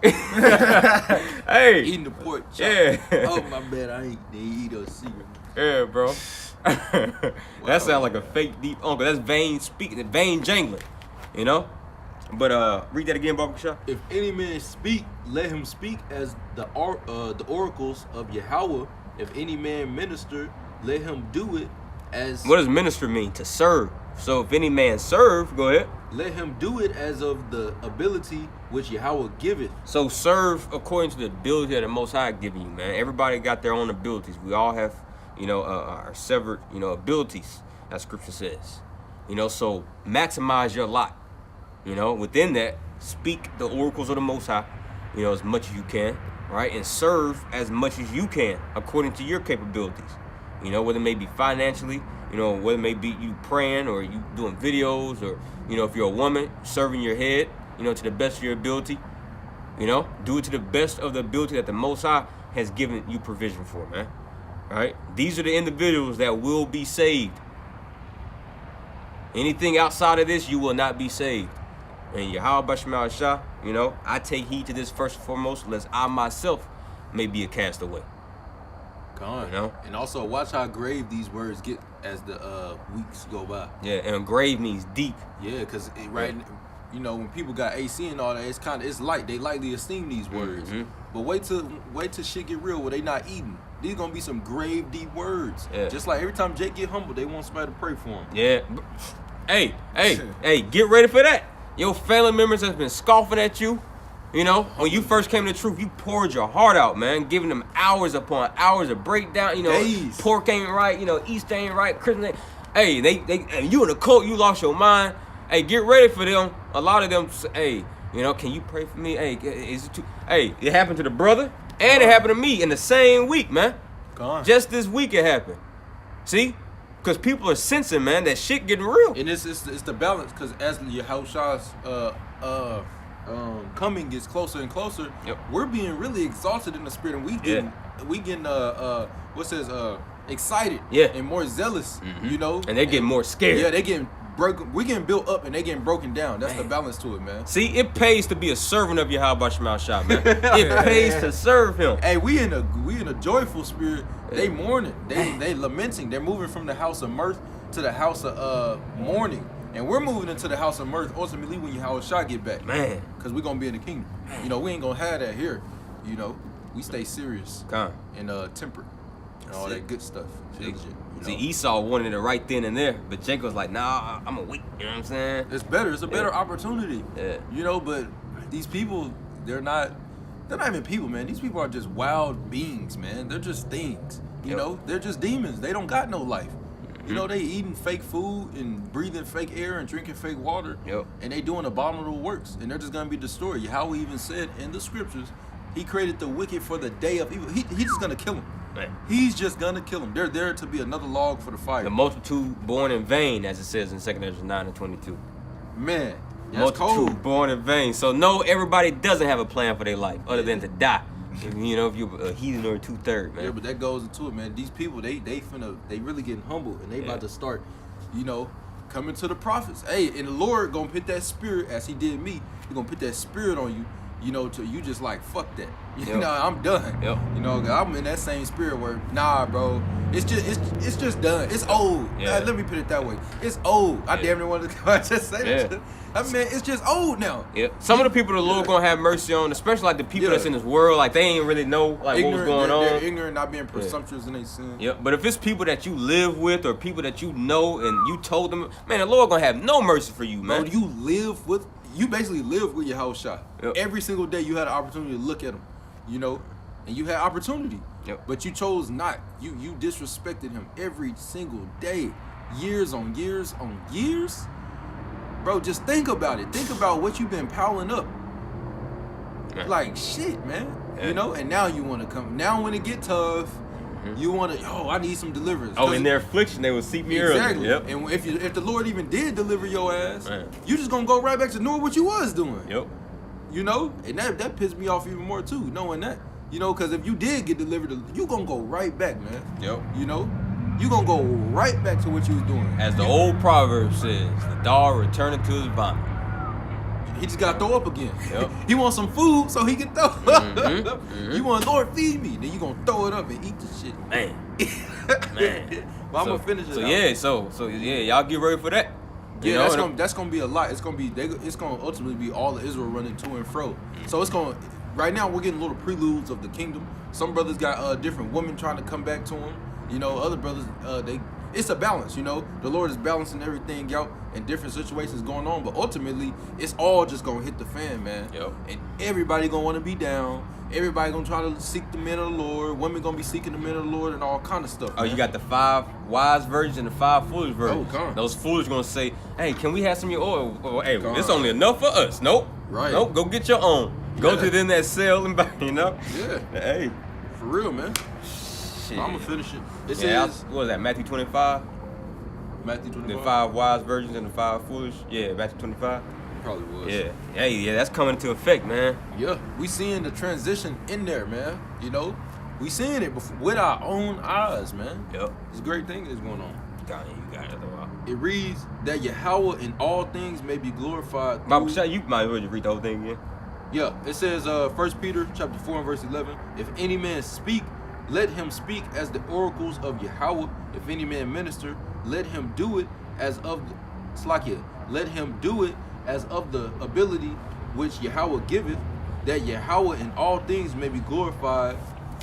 Speaker 1: Hey,
Speaker 3: Eating the pork chop.
Speaker 1: Yeah.
Speaker 3: Oh, my bad. I ain't eat or see.
Speaker 1: yeah, bro. That sounds like a fake deep uncle. That's vain speaking, vain jangling, you know. But read that again, Barbershop.
Speaker 3: If any man speak, let him speak as the oracles of Yahweh. If any man minister, let him do it as.
Speaker 1: What does minister mean? To serve. So if any man serve, go ahead.
Speaker 3: Let him do it as of the ability which Yahweh giveth.
Speaker 1: So serve according to the ability that the Most High giving you, man. Everybody got their own abilities. We all have, our severed, abilities, as Scripture says. So maximize your lot. Within that, speak the oracles of the Most High, as much as you can, right? And serve as much as you can according to your capabilities. Whether it may be financially, whether it may be you praying or you doing videos or, if you're a woman, serving your head, to the best of your ability. Do it to the best of the ability that the Most High has given you provision for, man. All right? These are the individuals that will be saved. Anything outside of this, you will not be saved. And Yahweh Bashmal Shah, I take heed to this first and foremost, lest I myself may be a castaway.
Speaker 3: And also watch how grave these words get as the weeks go by.
Speaker 1: Yeah, and grave means deep.
Speaker 3: Yeah, because when people got AC and all that, it's light. They lightly esteem these words.
Speaker 1: Mm-hmm.
Speaker 3: But wait till shit get real where they not eating. These gonna be some grave deep words.
Speaker 1: Yeah.
Speaker 3: Just like every time Jake get humble, they want somebody to pray for him.
Speaker 1: Yeah. Hey, get ready for that. Your family members has been scoffing at you. When you first came to the truth, you poured your heart out, man, giving them hours upon hours of breakdown.
Speaker 3: Days.
Speaker 1: Pork ain't right, Easter ain't right, Christmas ain't. Hey, and you in a cult, you lost your mind. Hey, get ready for them. A lot of them, hey, can you pray for me? Hey, is it too? Hey, it happened to the brother, and it happened to me in the same week, man. Just this week it happened. See? Because people are sensing, man, that shit getting real.
Speaker 3: And it's the balance, because as Yahushua's coming gets closer and closer,
Speaker 1: Yep.
Speaker 3: we're being really exalted in the spirit, and we getting excited, and more zealous,
Speaker 1: And they're getting more scared.
Speaker 3: Yeah, they getting broken. We're getting built up, and they getting broken down. That's the balance to it, man.
Speaker 1: See, it pays to be a servant of Yahweh Shema Shah, man. It pays to serve him.
Speaker 3: Hey, we in a joyful spirit. They mourning. They lamenting. They're moving from the house of mirth to the house of mourning. And we're moving into the house of mirth ultimately when Yahweh Shah get back.
Speaker 1: Man.
Speaker 3: Because we're going to be in the kingdom. We ain't going to have that here. We stay serious and temperate and all that good stuff.
Speaker 1: See, Esau wanted it right then and there, but Jacob was like, nah, I'm going to wait. You know what I'm saying?
Speaker 3: It's better. It's a better opportunity.
Speaker 1: Yeah.
Speaker 3: But these people, they're not even people, man. These people are just wild beings, man. They're just things. They're just demons. They don't got no life. They eating fake food and breathing fake air and drinking fake water.
Speaker 1: Yep.
Speaker 3: And they doing abominable works. And they're just going to be destroyed. Yahweh even said in the scriptures, he created the wicked for the day of evil. He's just going to kill them.
Speaker 1: Man.
Speaker 3: He's just going to kill them. They're there to be another log for the fire.
Speaker 1: The multitude born in vain, as it says in 2 Ezra 9:22.
Speaker 3: Man, that's
Speaker 1: Multitude
Speaker 3: cold.
Speaker 1: born in vain. So no, everybody doesn't have a plan for their life other than to die. If you're a heathen or a 2/3, man.
Speaker 3: Yeah, but that goes into it, man. These people, they really getting humble, and they about to start, coming to the prophets. Hey, and the Lord gonna put that spirit, as he did me, he gonna put that spirit on you, to you just like, fuck that. I'm done.
Speaker 1: Yep.
Speaker 3: I'm in that same spirit where, nah, bro, it's just done. It's old.
Speaker 1: Yeah.
Speaker 3: Let me put it that way. It's old. I damn near wanted to just say that. I mean, it's just old now.
Speaker 1: Yeah. Some of the people the Lord gonna have mercy on, especially like the people that's in this world, like they ain't really know like what was going on.
Speaker 3: They're ignorant, not being presumptuous in their sin.
Speaker 1: Yeah, but if it's people that you live with or people that you know and you told them, man, the Lord gonna have no mercy for you, man.
Speaker 3: Bro, you basically live with your house shot.
Speaker 1: Yep.
Speaker 3: Every single day you had an opportunity to look at him, and you had opportunity.
Speaker 1: Yep.
Speaker 3: But you chose not. You disrespected him every single day, years on years on years. Bro, just think about it. Think about what you've been piling up. Like shit, man.
Speaker 1: Yeah.
Speaker 3: You know, and now you want to come. Now when it get tough, you want to. I need some deliverance.
Speaker 1: Oh, in their affliction, they will seek me
Speaker 3: exactly.
Speaker 1: early. Yep.
Speaker 3: And if the Lord even did deliver your ass,
Speaker 1: Man.
Speaker 3: you just gonna go right back to doing what you was doing.
Speaker 1: Yep.
Speaker 3: You know, and that pissed me off even more too, knowing that. You know, because if you did get delivered, you gonna go right back, man.
Speaker 1: Yep.
Speaker 3: You know, you gonna go right back to what you was doing.
Speaker 1: As the old proverb says, the dog returneth to his vomit.
Speaker 3: He just gotta throw up again.
Speaker 1: Yep.
Speaker 3: He wants some food so he can throw up.
Speaker 1: Mhm.
Speaker 3: You want Lord feed me, then you gonna throw it up and eat the shit.
Speaker 1: Man. Man.
Speaker 3: But I'm gonna finish it.
Speaker 1: So
Speaker 3: out.
Speaker 1: yeah, so yeah, y'all get ready for that. You
Speaker 3: Yeah,
Speaker 1: know,
Speaker 3: that's gonna be a lot. It's gonna ultimately be all of Israel running to and fro. So it's gonna. Right now we're getting little preludes of the kingdom. Some brothers got different women trying to come back to them. You know, other brothers it's a balance. You know, the Lord is balancing everything out and different situations going on. But ultimately, it's all just gonna hit the fan, man.
Speaker 1: Yep.
Speaker 3: And everybody gonna want to be down. Everybody gonna try to seek the men of the Lord. Women gonna be seeking the men of the Lord and all kind of stuff.
Speaker 1: Oh,
Speaker 3: man.
Speaker 1: you got the 5 wise virgins and the 5 foolish virgins.
Speaker 3: come on.
Speaker 1: Those foolish gonna say, "Hey, can we have some of your oil? Oh, hey,
Speaker 3: Come
Speaker 1: it's
Speaker 3: on.
Speaker 1: only enough for us." Nope.
Speaker 3: Right.
Speaker 1: Nope. Go get your own. Go
Speaker 3: Yeah.
Speaker 1: to them that sell and buy. You know.
Speaker 3: Yeah,
Speaker 1: Hey.
Speaker 3: for real, man.
Speaker 1: Shit.
Speaker 3: I'm gonna finish it. It
Speaker 1: Yeah,
Speaker 3: says
Speaker 1: what was that? Matthew 25.
Speaker 3: Matthew
Speaker 1: The
Speaker 3: 25.
Speaker 1: 5 wise virgins and the 5 foolish. Yeah, Matthew 25.
Speaker 3: Probably was.
Speaker 1: Yeah. Hey, yeah, that's coming into effect, man.
Speaker 3: Yeah, we seeing the transition in there, man. You know, we seeing it with our own eyes, man.
Speaker 1: Yep.
Speaker 3: It's a great thing that's going on.
Speaker 1: God, you got it. Wow.
Speaker 3: It reads that Yahweh in all things may be glorified.
Speaker 1: Bible
Speaker 3: through-
Speaker 1: shot, you might as well just read the whole thing again.
Speaker 3: Yeah, it says 1 Peter chapter 4 and verse 11. If any man speak, let him speak as the oracles of Yahweh. If any man minister, let him do it as of Slakia. Let him do it as of the ability which Yahweh giveth, that Yahweh in all things may be glorified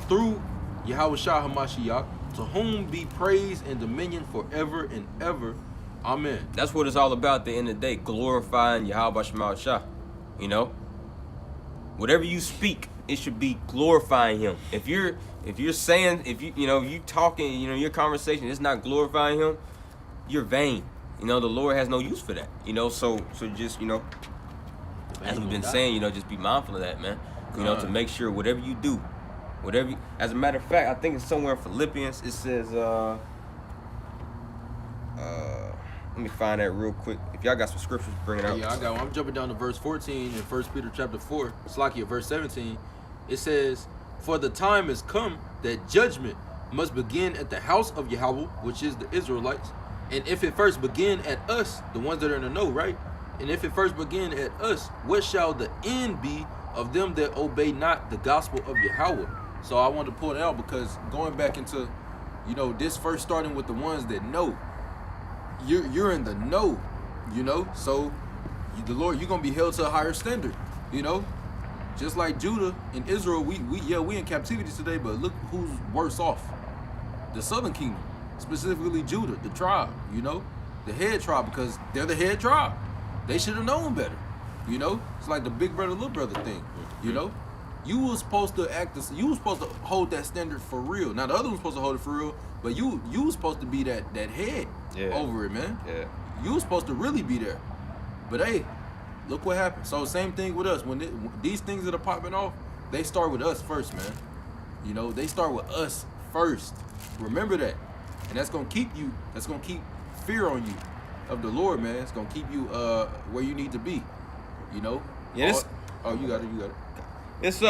Speaker 3: through Yahweh Shah HaMashiach, to whom be praise and dominion forever and ever. Amen.
Speaker 1: That's what it's all about at the end of the day, glorifying Yahweh Shema Shah. You know? Whatever you speak, it should be glorifying him. If you're saying, if you talking, your conversation is not glorifying him, you're vain. You know, the Lord has no use for that. You know, so just, as we've been saying, just be mindful of that, man. To make sure whatever you do, as a matter of fact, I think it's somewhere in Philippians, it says, let me find that real quick. If y'all got some scriptures, bring it out.
Speaker 3: Yeah, I got one. I'm jumping down to verse 14 in 1 Peter chapter 4, Slakia, verse 17. It says, for the time has come that judgment must begin at the house of Yahweh, which is the Israelites. And if it first begin at us, the ones that are in the know, right? And if it first begin at us, what shall the end be of them that obey not the gospel of Yahweh? So I wanted to pull it out because going back into, this first starting with the ones that know. You're in the know, so the Lord, you're gonna be held to a higher standard, just like Judah and Israel. We in captivity today, but look who's worse off: the southern kingdom, specifically Judah, the tribe, the head tribe, because they're the head tribe. They should have known better, It's like the big brother, little brother thing, You was supposed to you was supposed to hold that standard for real. Now the other one's supposed to hold it for real, but you was supposed to be that head over it, man.
Speaker 1: Yeah.
Speaker 3: You was supposed to really be there. But hey, look what happened. So same thing with us. When these things that are popping off, they start with us first, man. They start with us first. Remember that. And that's gonna keep you. That's gonna keep fear on you of the Lord, man. It's gonna keep you where you need to be.
Speaker 1: Yes.
Speaker 3: Oh, you got it.
Speaker 1: It's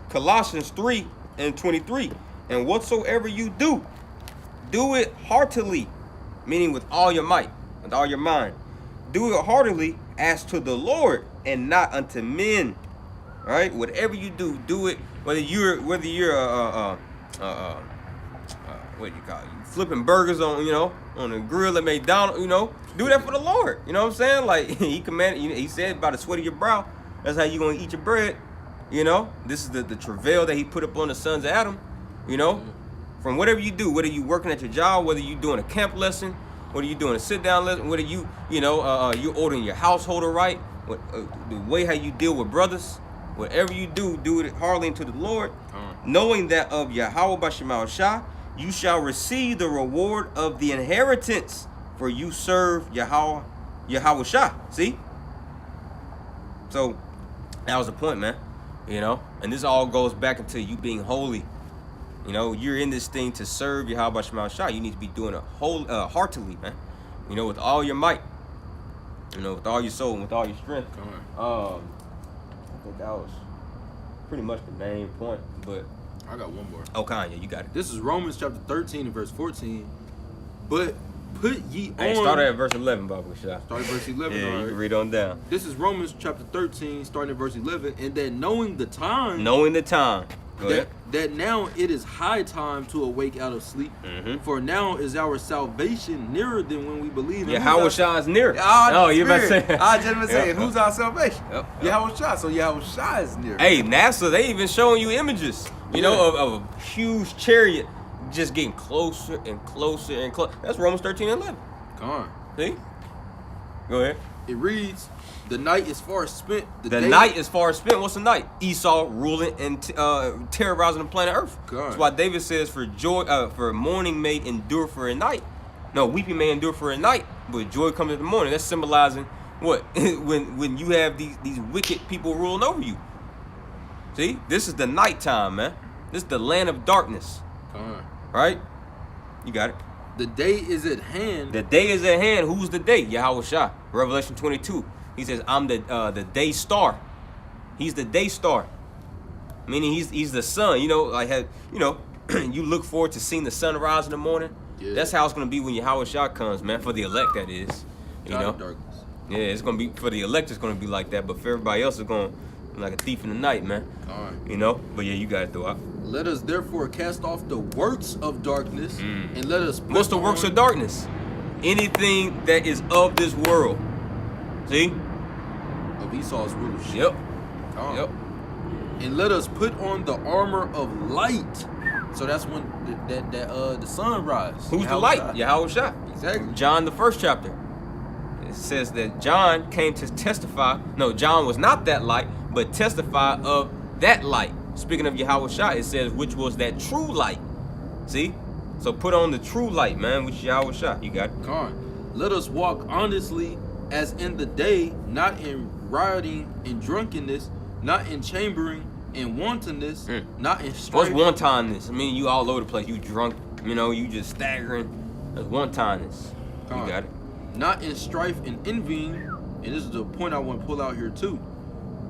Speaker 1: Colossians 3 and 23. And whatsoever you do, do it heartily, meaning with all your might, with all your mind. Do it heartily as to the Lord and not unto men. All right? Whatever you do, do it whether you're what do you call it? You flipping burgers on the grill at McDonald's, do that for the Lord. You know what I'm saying? Like he commanded, he said by the sweat of your brow, that's how you're gonna eat your bread. This is the travail that he put up on the sons of Adam. From whatever you do, whether you working at your job, whether you doing a camp lesson, whether you doing a sit down lesson, whether you ordering your householder right, the way how you deal with brothers, whatever you do, do it heartily unto the Lord, knowing that of Yahweh B'Shemal Shah, you shall receive the reward of the inheritance, for you serve Yahweh Shah. See? So that was the point, man. You know, and this all goes back into you being holy. You know, you're in this thing to serve Yahweh Shema Shah. You need to be doing it heartily, man. You know, with all your might. You know, with all your soul and with all your strength.
Speaker 3: Come on.
Speaker 1: I think that was pretty much the main point. But
Speaker 3: I got one more.
Speaker 1: oh, Kanye, you got it.
Speaker 3: This is Romans chapter 13 and verse 14. But put ye on.
Speaker 1: Hey, start at verse 11, Baba Shah.
Speaker 3: Start at verse 11.
Speaker 1: Yeah,
Speaker 3: all
Speaker 1: you
Speaker 3: right.
Speaker 1: can read on down.
Speaker 3: This is Romans chapter 13, starting at verse 11. And that knowing the time,
Speaker 1: Knowing the time. Go ahead.
Speaker 3: that now it is high time to awake out of sleep.
Speaker 1: Mhm.
Speaker 3: For now is our salvation nearer than when we believe.
Speaker 1: Yahweh Shah is near.
Speaker 5: Oh,
Speaker 1: you about to say.
Speaker 5: I just been
Speaker 1: Yep.
Speaker 5: saying, who's our salvation?
Speaker 1: Yep.
Speaker 5: Yahweh Shah. So Yahweh Shah is near.
Speaker 1: Hey, NASA, they even showing you images, you know, of a huge chariot just getting closer and closer and closer. That's Romans 13 and 11.
Speaker 3: Come on.
Speaker 1: See? Go ahead.
Speaker 3: It reads, the night is far spent.
Speaker 1: The
Speaker 3: day
Speaker 1: night is far spent. What's the night? Esau ruling and terrorizing the planet Earth.
Speaker 3: God.
Speaker 1: That's why David says, for mourning may endure for a night. No, weeping may endure for a night, but joy comes in the morning. That's symbolizing what? when you have these wicked people ruling over you. See? This is the nighttime, man. This is the land of darkness.
Speaker 3: Come on.
Speaker 1: Right? You got it.
Speaker 3: The day is at hand.
Speaker 1: The day is at hand. Who's the day? Yahweh Shah. Revelation 22. He says, I'm the day star. He's the day star. Meaning he's the sun. You know, you look forward to seeing the sun rise in the morning.
Speaker 3: Yeah.
Speaker 1: That's how it's gonna be when Yahweh Shah comes, man. For the elect, that is. You
Speaker 3: God
Speaker 1: know?
Speaker 3: of darkness.
Speaker 1: Yeah, it's gonna be for the elect. It's gonna be like that, but for everybody else, it's gonna be like a thief in the night, man.
Speaker 3: All right.
Speaker 1: You know. But yeah, you got it though.
Speaker 3: Let us therefore cast off the works of darkness, and let us put
Speaker 1: What's the works
Speaker 3: on
Speaker 1: of darkness? Anything that is of this world. See?
Speaker 3: of Esau's rulership.
Speaker 1: Yep.
Speaker 3: Come on.
Speaker 1: Yep.
Speaker 3: And let us put on the armor of light. So that's when the sun rises.
Speaker 1: Who's the
Speaker 3: Yahweh
Speaker 1: light?
Speaker 3: Shah.
Speaker 1: Yahweh Shah.
Speaker 3: Exactly.
Speaker 1: John, the first chapter. It says that John came to testify. No, John was not that light, but testify of that light. Speaking of Yahweh Shah, it says which was that true light. See? So put on the true light, man, which is Yahweh Shah. You got it.
Speaker 3: Come on. Let us walk honestly as in the day, not in rioting and drunkenness, not in chambering and wantonness, not in strife.
Speaker 1: What's one-timeness? I mean, you all over the place. You drunk, you know, you just staggering. That's one-timeness.
Speaker 3: Come
Speaker 1: You
Speaker 3: on.
Speaker 1: got it.
Speaker 3: Not in strife and envying, and this is the point I want to pull out here too.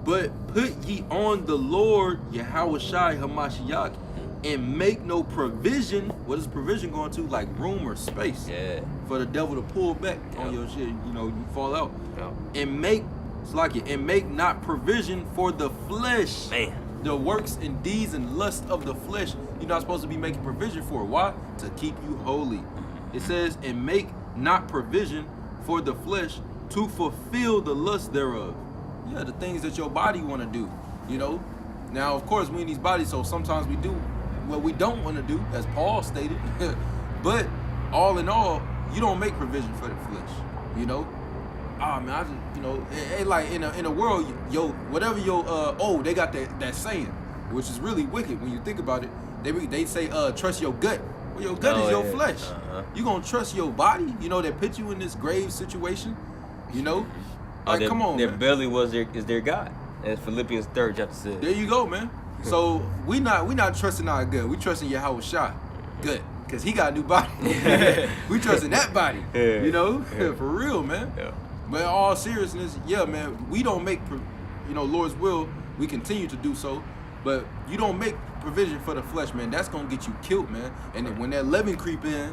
Speaker 3: But put ye on the Lord Yahweh Shai Hamashiach, and make no provision. What is provision going to? Like room or space
Speaker 1: Yeah.
Speaker 3: for the devil to pull back on
Speaker 1: Yeah.
Speaker 3: your shit. You know, you fall out.
Speaker 1: Yeah.
Speaker 3: And make not provision for the flesh.
Speaker 1: Man.
Speaker 3: The works and deeds and lust of the flesh, you're not supposed to be making provision for. Why? To keep you holy. It says, and make not provision for the flesh to fulfill the lust thereof. Yeah, the things that your body want to do, you know. Now, of course, we in these bodies, so sometimes we do what we don't want to do, as Paul stated. But all in all, you don't make provision for the flesh, you know. Ah, man, I just, you know, like in a world, whatever they got that saying, which is really wicked when you think about it. They say trust your gut. Well, your gut is your flesh. You gonna trust your body, you know, that put you in this grave situation, you know? Like, come on,
Speaker 1: Their
Speaker 3: man.
Speaker 1: belly is their God. As Philippians 3rd chapter says.
Speaker 3: There you go, man. So we not trusting our gut. We trusting Yahweh Shah gut, cause he got a new body. We trusting that body,
Speaker 1: Yeah.
Speaker 3: you know,
Speaker 1: Yeah.
Speaker 3: for real, man.
Speaker 1: Yeah.
Speaker 3: But in all seriousness, yeah, man, we don't make, Lord's will. We continue to do so, but you don't make provision for the flesh, man. That's gonna get you killed, man. And then when that leaven creep in,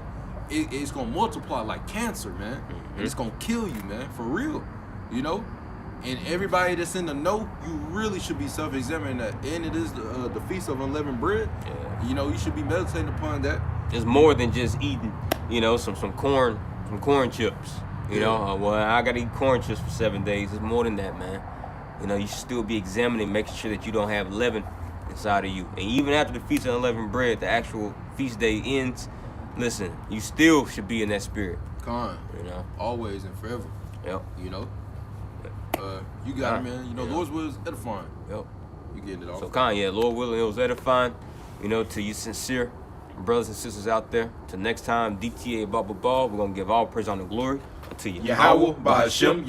Speaker 3: it's gonna multiply like cancer, man. And it's gonna kill you, man, for real. You know. And everybody that's in the know, you really should be self-examining that. And it is the feast of unleavened bread.
Speaker 1: Yeah.
Speaker 3: You know, you should be meditating upon that.
Speaker 1: It's more than just eating, you know, some corn chips. You know, well, I gotta eat corn chips for 7 days. It's more than that, man. You know, you should still be examining, making sure that you don't have leaven inside of you. And even after the feast of unleavened bread, the actual feast day ends. Listen, you still should be in that spirit.
Speaker 3: Con.
Speaker 1: You know.
Speaker 3: Always and forever.
Speaker 1: Yep.
Speaker 3: You know. You got it, man. You know,
Speaker 1: Yeah.
Speaker 3: Lord's will is edifying.
Speaker 1: Yep.
Speaker 3: You getting it off.
Speaker 1: So Kanye, Lord willing, it was edifying. You know, to you sincere brothers and sisters out there. Till next time, DTA Baba Ball. We're gonna give all praise, honor, and glory to you.
Speaker 5: Yahweh, Ba'ashem,